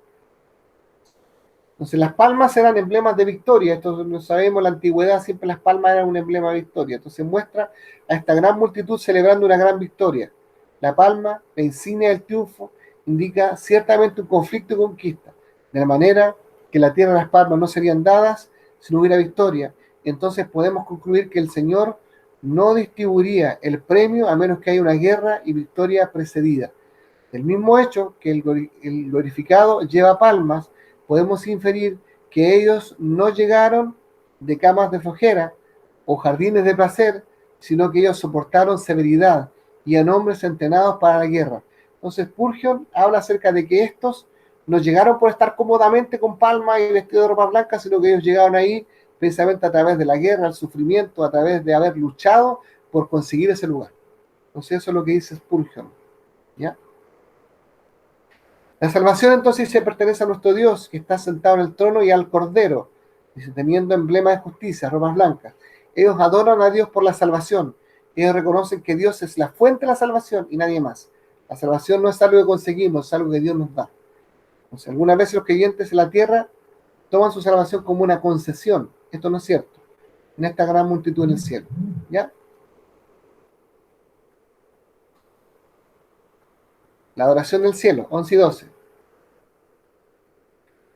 Entonces las palmas eran emblemas de victoria. Esto lo sabemos, en la antigüedad siempre las palmas eran un emblema de victoria. Entonces muestra a esta gran multitud celebrando una gran victoria. La palma, la insignia del triunfo, indica ciertamente un conflicto y conquista, de la manera que la tierra y las palmas no serían dadas si no hubiera victoria. Entonces podemos concluir que el Señor no distribuiría el premio a menos que haya una guerra y victoria precedida. Del mismo hecho que el glorificado lleva palmas, podemos inferir que ellos no llegaron de camas de flojera o jardines de placer, sino que ellos soportaron severidad y a hombres entrenados para la guerra. Entonces Spurgeon habla acerca de que estos no llegaron por estar cómodamente con palmas y vestidos de ropa blanca, sino que ellos llegaron ahí precisamente a través de la guerra, el sufrimiento, a través de haber luchado por conseguir ese lugar. Entonces eso es lo que dice Spurgeon. ¿Ya? La salvación entonces se pertenece a nuestro Dios, que está sentado en el trono, y al Cordero, dice, teniendo emblema de justicia, ropas blancas. Ellos adoran a Dios por la salvación. Ellos reconocen que Dios es la fuente de la salvación y nadie más. La salvación no es algo que conseguimos, es algo que Dios nos da. Entonces, algunas veces los creyentes en la tierra toman su salvación como una concesión. Esto no es cierto. En esta gran multitud en el cielo. ¿Ya? La adoración del cielo, 11 y 12.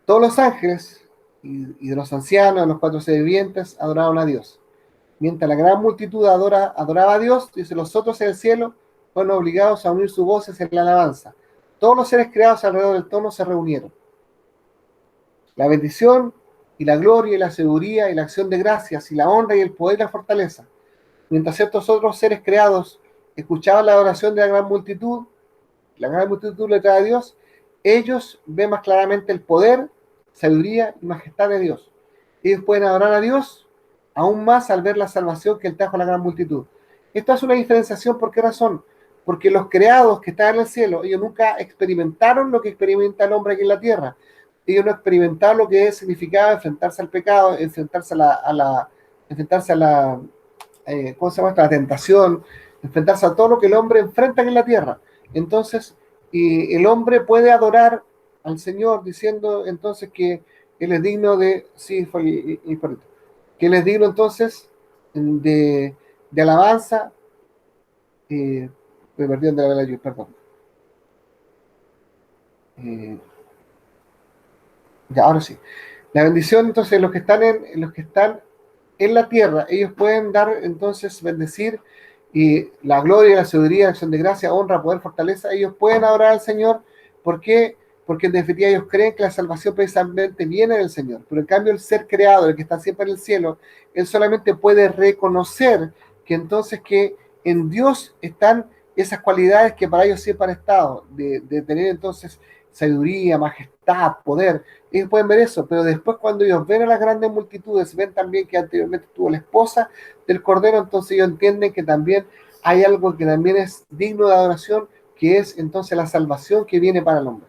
Todos los ángeles y de los ancianos, de los cuatro seres vivientes, adoraron a Dios. Mientras la gran multitud adoraba a Dios, dice, los otros en el cielo fueron obligados a unir sus voces en la alabanza. Todos los seres creados alrededor del trono se reunieron. La bendición y la gloria y la sabiduría y la acción de gracias y la honra y el poder y la fortaleza. Mientras ciertos otros seres creados escuchaban la adoración de la gran multitud le trae a Dios, ellos ven más claramente el poder, sabiduría y majestad de Dios. Ellos pueden adorar a Dios aún más al ver la salvación que Él trajo a la gran multitud. Esto hace una diferenciación. ¿Por qué razón? Porque los creados que están en el cielo, ellos nunca experimentaron lo que experimenta el hombre aquí en la tierra. Ellos no experimentaron lo que significaba enfrentarse al pecado, enfrentarse a la ¿cómo se llama esto? La tentación, enfrentarse a todo lo que el hombre enfrenta aquí en la tierra. Entonces, el hombre puede adorar al Señor diciendo entonces que Él es digno de, sí, fue que Él es digno entonces de alabanza, me perdí de la Biblia, perdón. Ya, ahora sí. La bendición, entonces, los que están en la tierra, ellos pueden dar, entonces, bendecir y la gloria, la sabiduría, la acción de gracia, honra, poder, fortaleza, ellos pueden adorar al Señor. ¿Por qué? Porque en definitiva ellos creen que la salvación precisamente viene del Señor. Pero en cambio el ser creado, el que está siempre en el cielo, él solamente puede reconocer que entonces que en Dios están esas cualidades que para ellos siempre han estado, de tener entonces sabiduría, majestad, poder. Ellos pueden ver eso, pero después cuando ellos ven a las grandes multitudes, ven también que anteriormente tuvo la esposa del Cordero, entonces ellos entienden que también hay algo que también es digno de adoración, que es entonces la salvación que viene para el hombre,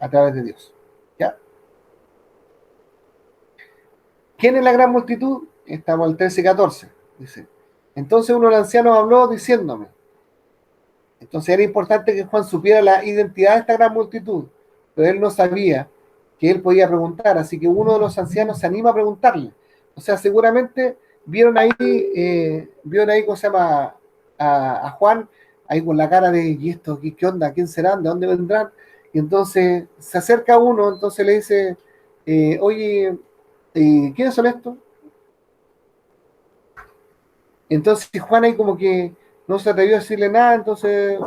a través de Dios. ¿Ya? ¿Quién es la gran multitud? Estamos al 13 y 14, dice. Entonces uno de los ancianos habló diciéndome. Entonces era importante que Juan supiera la identidad de esta gran multitud, pero él no sabía que él podía preguntar, así que uno de los ancianos se anima a preguntarle. O sea, seguramente vieron ahí, ¿cómo se llama? A Juan, ahí con la cara de, ¿y esto? ¿Qué onda? ¿Quién serán? ¿De dónde vendrán? Y entonces se acerca uno, entonces le dice, oye, ¿quiénes son estos? Entonces Juan ahí como que no se atrevió a decirle nada, entonces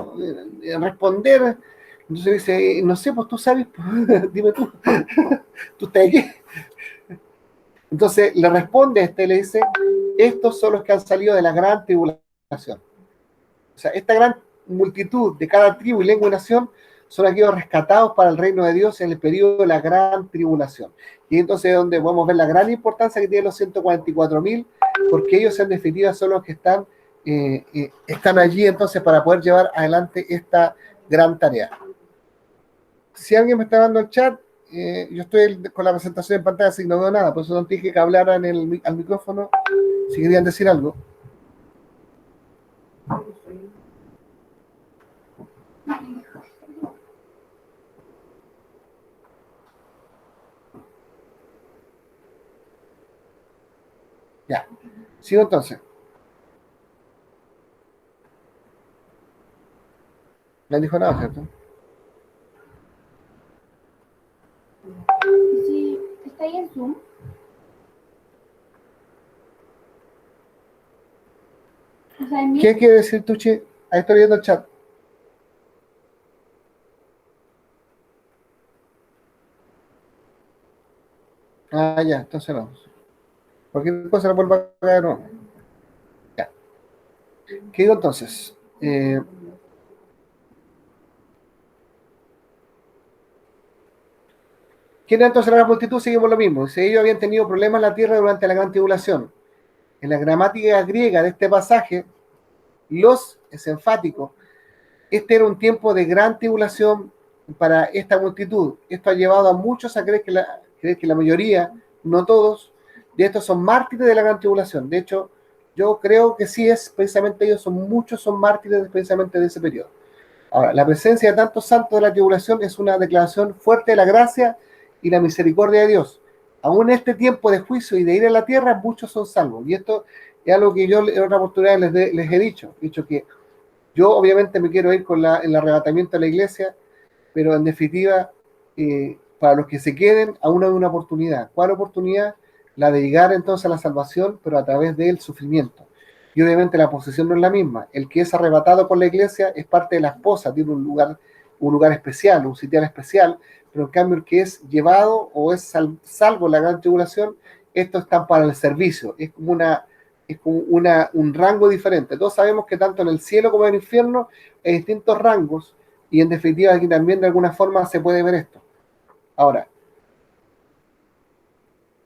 responder. Entonces dice, no sé, pues tú sabes, pues, dime tú, ¿tú estás aquí? Entonces le responde le dice, estos son los que han salido de la gran tribulación. O sea, esta gran multitud de cada tribu y lengua y nación son aquellos rescatados para el reino de Dios en el periodo de la gran tribulación. Y entonces es donde podemos ver la gran importancia que tienen los 144.000, porque ellos en definitiva son los que están allí entonces para poder llevar adelante esta gran tarea. Si alguien me está dando el chat, yo estoy con la presentación en pantalla, así que no veo nada, por eso no dije que hablaran al micrófono, si querían decir algo. Ya, sigo entonces. No dijo nada, ¿cierto? Sí, está ahí en Zoom. O sea, en ¿Qué quiere decir Tuchi? Ahí estoy viendo el chat. Ah, ya, entonces no. Cualquier cosa la vuelvo a caer, no. Ya. ¿Qué digo entonces? ¿Quién era entonces la gran multitud? Seguimos lo mismo. Si ellos habían tenido problemas en la tierra durante la gran tribulación. En la gramática griega de este pasaje, los es enfático. Este era un tiempo de gran tribulación para esta multitud. Esto ha llevado a muchos a creer que la mayoría, no todos, de estos son mártires de la gran tribulación. De hecho, yo creo que sí es precisamente ellos, muchos son mártires precisamente de ese periodo. Ahora, la presencia de tantos santos de la tribulación es una declaración fuerte de la gracia y la misericordia de Dios. Aún en este tiempo de juicio y de ir a la tierra, muchos son salvos. Y esto es algo que yo en otra oportunidad les he dicho que yo obviamente me quiero ir con el arrebatamiento de la iglesia, pero en definitiva, para los que se queden, aún hay una oportunidad. ¿Cuál oportunidad? La de llegar entonces a la salvación, pero a través del sufrimiento. Y obviamente la posesión no es la misma. El que es arrebatado con la iglesia es parte de la esposa, tiene un lugar especial, un sitial especial, pero en cambio el que es llevado o es salvo en la gran tribulación, estos están para el servicio. Es como un rango diferente. Todos sabemos que tanto en el cielo como en el infierno hay distintos rangos, y en definitiva aquí también de alguna forma se puede ver esto. Ahora,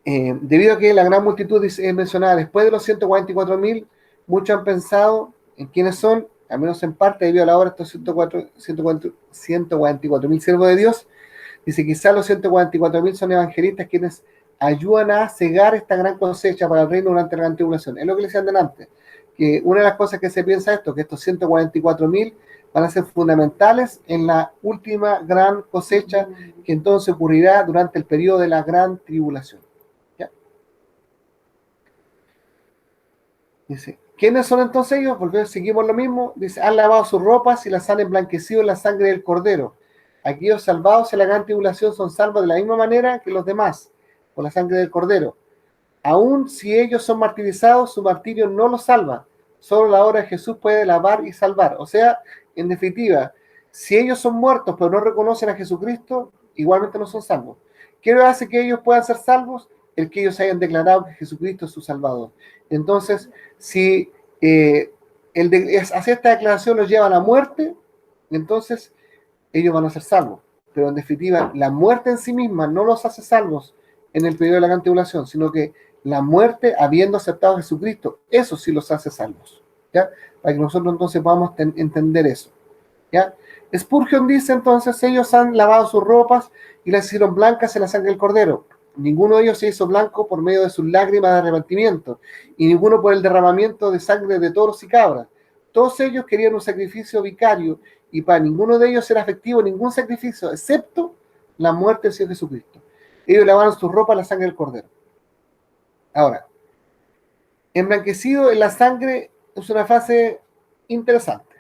debido a que la gran multitud es mencionada después de los 144.000, muchos han pensado en quiénes son, al menos en parte debido a la obra de estos 144.000 siervos de Dios. Dice, quizás los 144.000 son evangelistas quienes ayudan a cegar esta gran cosecha para el reino durante la gran tribulación. Es lo que les decía antes, que una de las cosas que se piensa esto, que estos 144.000 van a ser fundamentales en la última gran cosecha que entonces ocurrirá durante el periodo de la gran tribulación. ¿Ya? Dice, ¿quiénes son entonces ellos? Seguimos lo mismo. Dice, han lavado sus ropas y las han emblanquecido en la sangre del Cordero. Aquellos salvados en la gran tribulación son salvos de la misma manera que los demás, por la sangre del Cordero. Aún si ellos son martirizados, su martirio no los salva. Solo la obra de Jesús puede lavar y salvar. O sea, en definitiva, si ellos son muertos pero no reconocen a Jesucristo, igualmente no son salvos. ¿Qué hace que ellos puedan ser salvos? El que ellos hayan declarado que Jesucristo es su Salvador. Entonces, si hacer esta declaración los lleva a la muerte, entonces ellos van a ser salvos. Pero en definitiva, la muerte en sí misma no los hace salvos en el periodo de la gran tribulación, sino que la muerte, habiendo aceptado a Jesucristo, eso sí los hace salvos, ¿ya? Para que nosotros entonces podamos entender eso, ¿ya? Spurgeon dice entonces, ellos han lavado sus ropas y las hicieron blancas en la sangre del Cordero. Ninguno de ellos se hizo blanco por medio de sus lágrimas de arrepentimiento, y ninguno por el derramamiento de sangre de toros y cabras. Todos ellos querían un sacrificio vicario, y para ninguno de ellos era efectivo ningún sacrificio, excepto la muerte del Señor Jesucristo. Ellos lavaron sus ropas en la sangre del Cordero. Ahora, emblanquecido en la sangre es una frase interesante,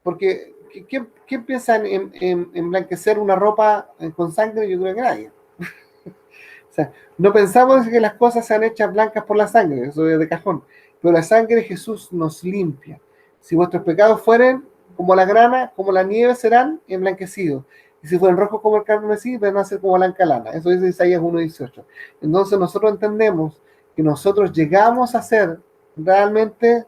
porque ¿quién piensa en emblanquecer una ropa con sangre? Yo creo que nadie. O sea, no pensamos que las cosas sean hechas blancas por la sangre, eso es de cajón, pero la sangre de Jesús nos limpia. Si vuestros pecados fueren como la grana, como la nieve, serán emblanquecidos. Y si fueran rojos como el carmesí, van a ser como blanca lana. Eso dice Isaías 1:18. Entonces nosotros entendemos que nosotros llegamos a ser realmente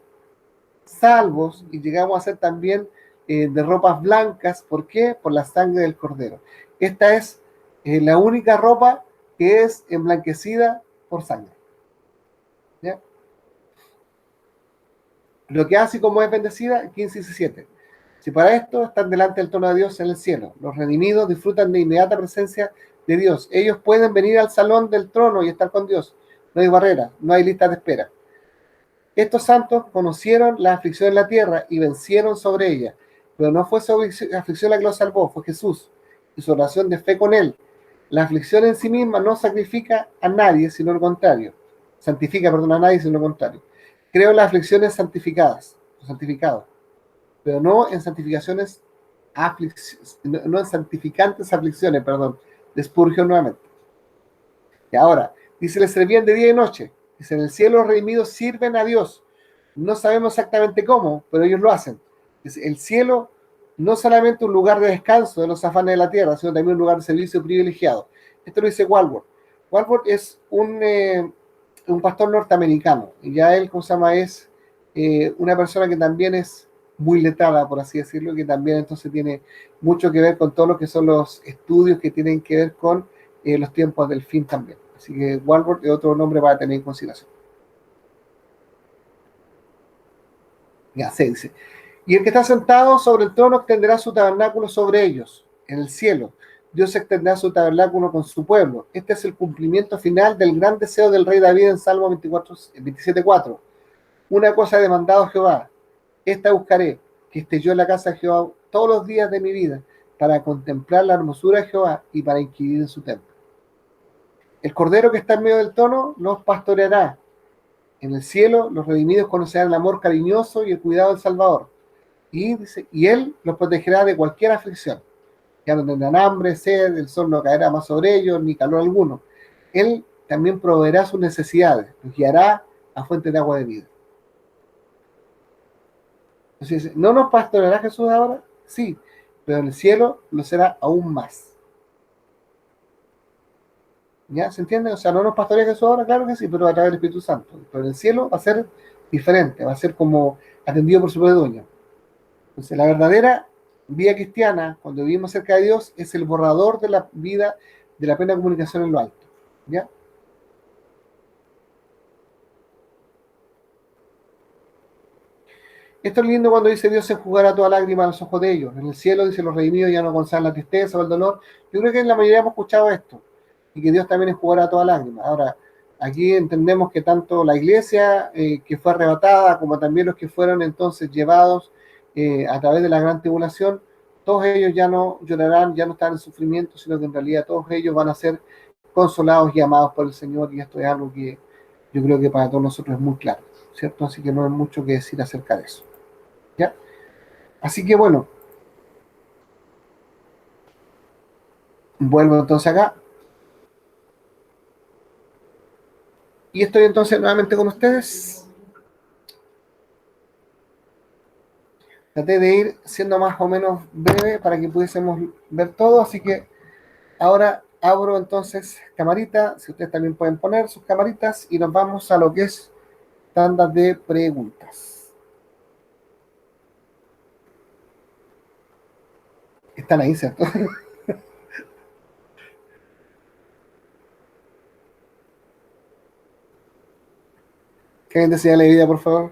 salvos y llegamos a ser también de ropas blancas. ¿Por qué? Por la sangre del Cordero. Esta es la única ropa que es emblanquecida por sangre. ¿Ya? Lo que hace como es bendecida, 15 y 17. Si para esto están delante del trono de Dios en el cielo, los redimidos disfrutan de inmediata presencia de Dios. Ellos pueden venir al salón del trono y estar con Dios. No hay barrera, no hay lista de espera. Estos santos conocieron la aflicción en la tierra y vencieron sobre ella, pero no fue su aflicción la que los salvó, fue Jesús y su oración de fe con él. La aflicción en sí misma no sacrifica a nadie, sino lo contrario. Santifica, perdón, a nadie, sino lo contrario. Creo en las aflicciones santificados, pero no en santificaciones, no en santificantes aflicciones, perdón, de Spurgeon nuevamente. Y ahora, dice, les servían de día y noche. Dice, en el cielo los redimidos sirven a Dios. No sabemos exactamente cómo, pero ellos lo hacen. Dice, el cielo no solamente un lugar de descanso de los afanes de la tierra, sino también un lugar de servicio privilegiado. Esto lo dice Walworth. Walworth es un pastor norteamericano, y ya él, ¿cómo se llama? Es una persona que también es muy letrada, por así decirlo, que también entonces tiene mucho que ver con todo lo que son los estudios que tienen que ver con los tiempos del fin también. Así que Walworth es otro nombre para tener en consideración. Ya, se dice. Y el que está sentado sobre el trono extenderá su tabernáculo sobre ellos, en el cielo. Dios extenderá su tabernáculo con su pueblo. Este es el cumplimiento final del gran deseo del rey David en Salmo 27:4. Una cosa he demandado a Jehová, esta buscaré, que esté yo en la casa de Jehová todos los días de mi vida para contemplar la hermosura de Jehová y para inquirir en su templo. El cordero que está en medio del trono los pastoreará. En el cielo los redimidos conocerán el amor cariñoso y el cuidado del Salvador. Y dice, y él los protegerá de cualquier aflicción. Ya no tendrán hambre, sed, el sol no caerá más sobre ellos, ni calor alguno. Él también proveerá sus necesidades, los guiará a fuentes de agua de vida. Entonces, ¿no nos pastoreará Jesús ahora? Sí, pero en el cielo lo será aún más. ¿Ya? ¿Se entiende? O sea, ¿no nos pastorea Jesús ahora? Claro que sí, pero a través del Espíritu Santo. Pero en el cielo va a ser diferente, va a ser como atendido por su propio dueño. Entonces, la verdadera vida cristiana, cuando vivimos cerca de Dios, es el borrador de la vida, de la plena comunicación en lo alto. ¿Ya? Esto es lindo cuando dice Dios se enjugará toda lágrima a los ojos de ellos. En el cielo, dice, los redimidos ya no conservan la tristeza o el dolor. Yo creo que en la mayoría hemos escuchado esto. Y que Dios también enjugará toda lágrima. Ahora, aquí entendemos que tanto la iglesia que fue arrebatada, como también los que fueron entonces llevados a través de la gran tribulación, todos ellos ya no llorarán, ya no están en sufrimiento, sino que en realidad todos ellos van a ser consolados y amados por el Señor, y esto es algo que yo creo que para todos nosotros es muy claro, ¿cierto? Así que no hay mucho que decir acerca de eso. ¿Ya? Así que bueno, vuelvo entonces acá. Y estoy entonces nuevamente con ustedes. Traté de ir siendo más o menos breve para que pudiésemos ver todo, así que ahora abro entonces camarita, si ustedes también pueden poner sus camaritas, y nos vamos a lo que es tanda de preguntas. Están ahí, ¿cierto? Que alguien decida la vida, por favor.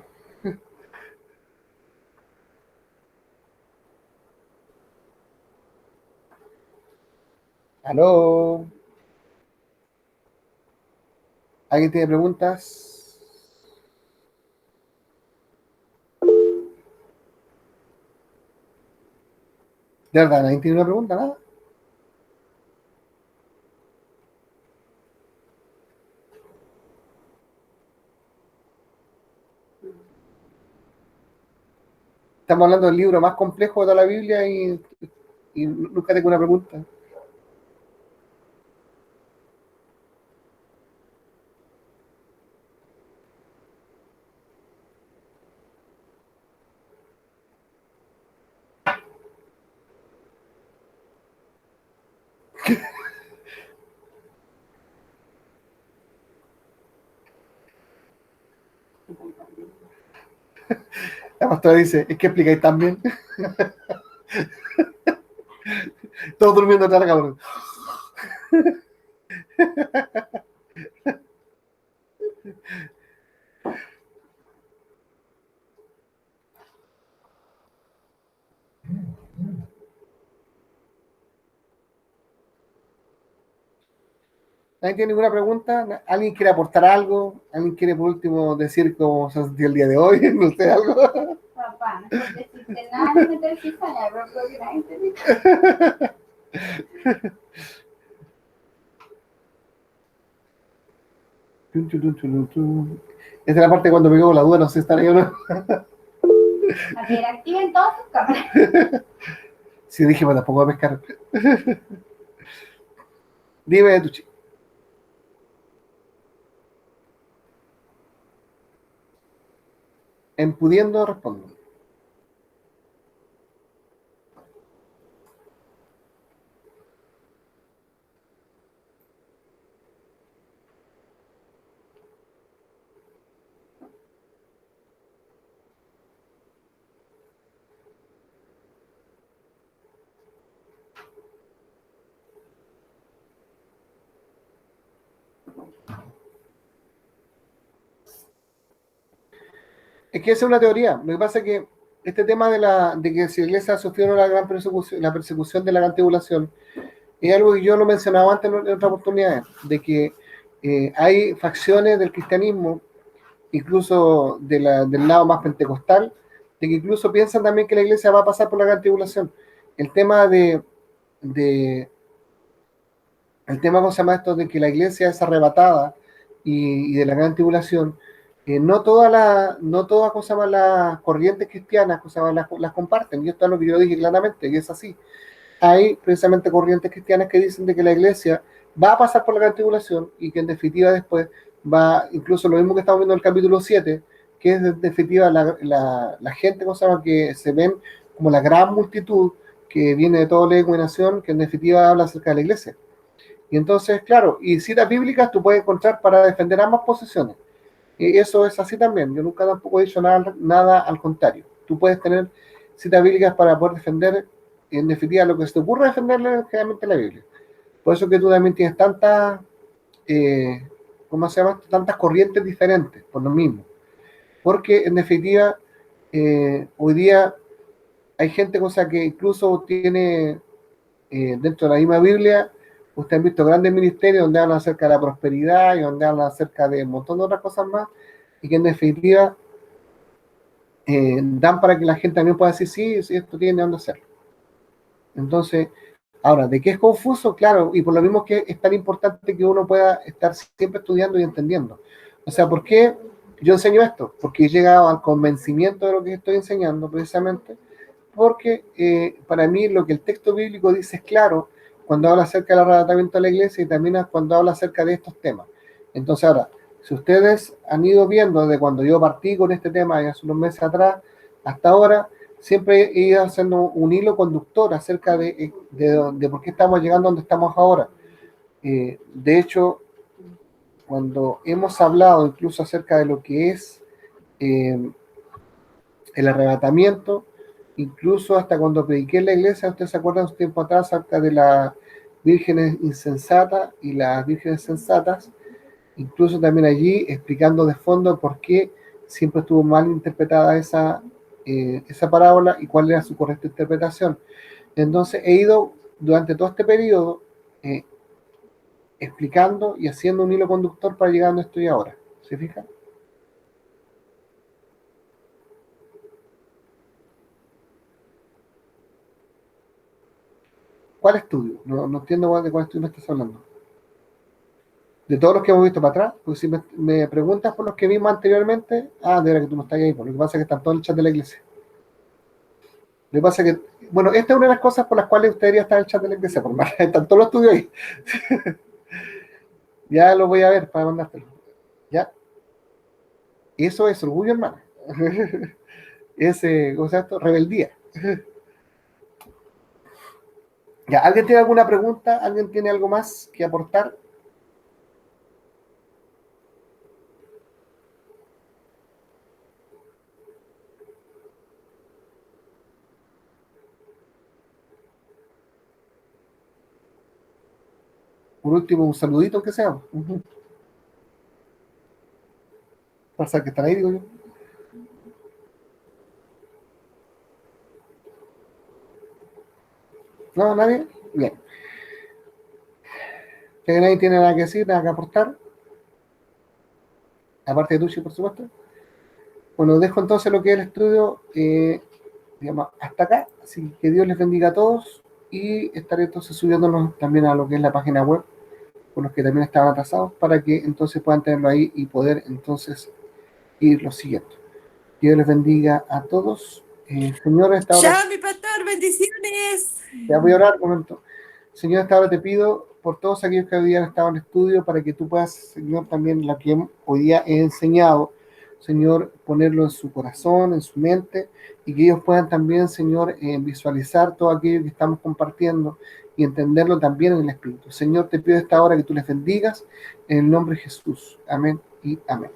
¿Aló? ¿Alguien tiene preguntas? ¿De verdad nadie tiene una pregunta? ¿Nada? Estamos hablando del libro más complejo de toda la Biblia y nunca tengo una pregunta. La pastora dice, es que explicáis tan bien. Todos durmiendo atrás, cabrón. ¿Nadie tiene ninguna pregunta? ¿Alguien quiere aportar algo? ¿Alguien quiere por último decir cómo se ha sentido el día de hoy? No sé, algo. Papá, no decirte nada, no me te cizaña, pero creo que nadie te dice. Esa es la parte cuando me quedo con la duda, no sé si están ahí o no. A ver, activen todas sus cámaras. Sí, dije, bueno, tampoco voy a pescar. Dime, Tuchi. En pudiendo respondo. Es que esa es una teoría. Lo que pasa es que este tema de que si la iglesia sufrió la gran persecución, la persecución de la gran tribulación, es algo que yo lo mencionaba antes en otras oportunidades, de que hay facciones del cristianismo, incluso del lado más pentecostal, de que incluso piensan también que la iglesia va a pasar por la gran tribulación. El tema de el tema, ¿cómo se llama esto? De que la iglesia es arrebatada y de la gran tribulación, no todas, ¿cómo se llama? Las corrientes cristianas, ¿cómo se llama? Las comparten, y esto es lo que yo dije claramente, y es así. Hay precisamente corrientes cristianas que dicen de que la iglesia va a pasar por la gran tribulación y que en definitiva después va, incluso lo mismo que estamos viendo en el capítulo 7, que es en definitiva la gente, ¿cómo se llama? Que se ven como la gran multitud que viene de toda lengua y nación, que en definitiva habla acerca de la iglesia. Y entonces, claro, y citas bíblicas tú puedes encontrar para defender ambas posiciones. Y eso es así también. Yo nunca tampoco he dicho nada al contrario. Tú puedes tener citas bíblicas para poder defender, en definitiva, lo que se te ocurra defenderle generalmente la Biblia. Por eso que tú también tienes tantas, ¿cómo se llama? Tantas corrientes diferentes, por lo mismo. Porque, en definitiva, hoy día hay gente, cosa que incluso tiene dentro de la misma Biblia. Ustedes han visto grandes ministerios donde hablan acerca de la prosperidad y donde hablan acerca de un montón de otras cosas más, y que en definitiva dan para que la gente también pueda decir, sí, esto tiene dónde hacerlo. Entonces, ahora, ¿de qué es confuso? Claro, y por lo mismo que es tan importante que uno pueda estar siempre estudiando y entendiendo. O sea, ¿por qué yo enseño esto? Porque he llegado al convencimiento de lo que estoy enseñando, precisamente, porque para mí lo que el texto bíblico dice es claro, cuando habla acerca del arrebatamiento de la iglesia y también cuando habla acerca de estos temas. Entonces ahora, si ustedes han ido viendo desde cuando yo partí con este tema hace unos meses atrás, hasta ahora, siempre he ido haciendo un hilo conductor acerca de por qué estamos llegando a donde estamos ahora. De hecho, cuando hemos hablado incluso acerca de lo que es el arrebatamiento, incluso hasta cuando prediqué en la iglesia, ustedes se acuerdan un tiempo atrás acerca de las vírgenes insensatas y las vírgenes sensatas, incluso también allí explicando de fondo por qué siempre estuvo mal interpretada esa parábola y cuál era su correcta interpretación. Entonces he ido durante todo este periodo explicando y haciendo un hilo conductor para llegar a donde estoy ahora. ¿Se fijan? ¿Cuál estudio? No entiendo de cuál estudio me estás hablando. De todos los que hemos visto para atrás, pues si me preguntas por los que vimos anteriormente, de verdad que tú no estás ahí, por lo que pasa es que están todos en el chat de la iglesia. Lo que pasa es que, bueno, esta es una de las cosas por las cuales usted debería estar en el chat de la iglesia, por más, están todos los estudios ahí. Ya lo voy a ver para mandártelo. ¿Ya? Eso es orgullo, hermano. ¿Cómo se llama esto? Rebeldía. ¿Ya? ¿Alguien tiene alguna pregunta? ¿Alguien tiene algo más que aportar? Por último, un saludito, aunque sea. Para que están ahí, digo yo. ¿No? ¿Nadie? Bien. Que nadie tiene nada que decir, nada que aportar. Aparte de Tucci, por supuesto. Bueno, dejo entonces lo que es el estudio, digamos, hasta acá. Así que Dios les bendiga a todos. Y estaré entonces subiéndonos también a lo que es la página web, por los que también estaban atrasados, para que entonces puedan tenerlo ahí y poder entonces irlo siguiendo. Dios les bendiga a todos. Señor, esta hora... ¡Chao, mi pastor! ¡Bendiciones! Ya voy a orar un momento. Señor, esta hora te pido por todos aquellos que hoy día han estado en el estudio, para que tú puedas, Señor, también lo que hoy día he enseñado, Señor, ponerlo en su corazón, en su mente, y que ellos puedan también, Señor, visualizar todo aquello que estamos compartiendo y entenderlo también en el Espíritu. Señor, te pido esta hora que tú les bendigas en el nombre de Jesús. Amén y amén.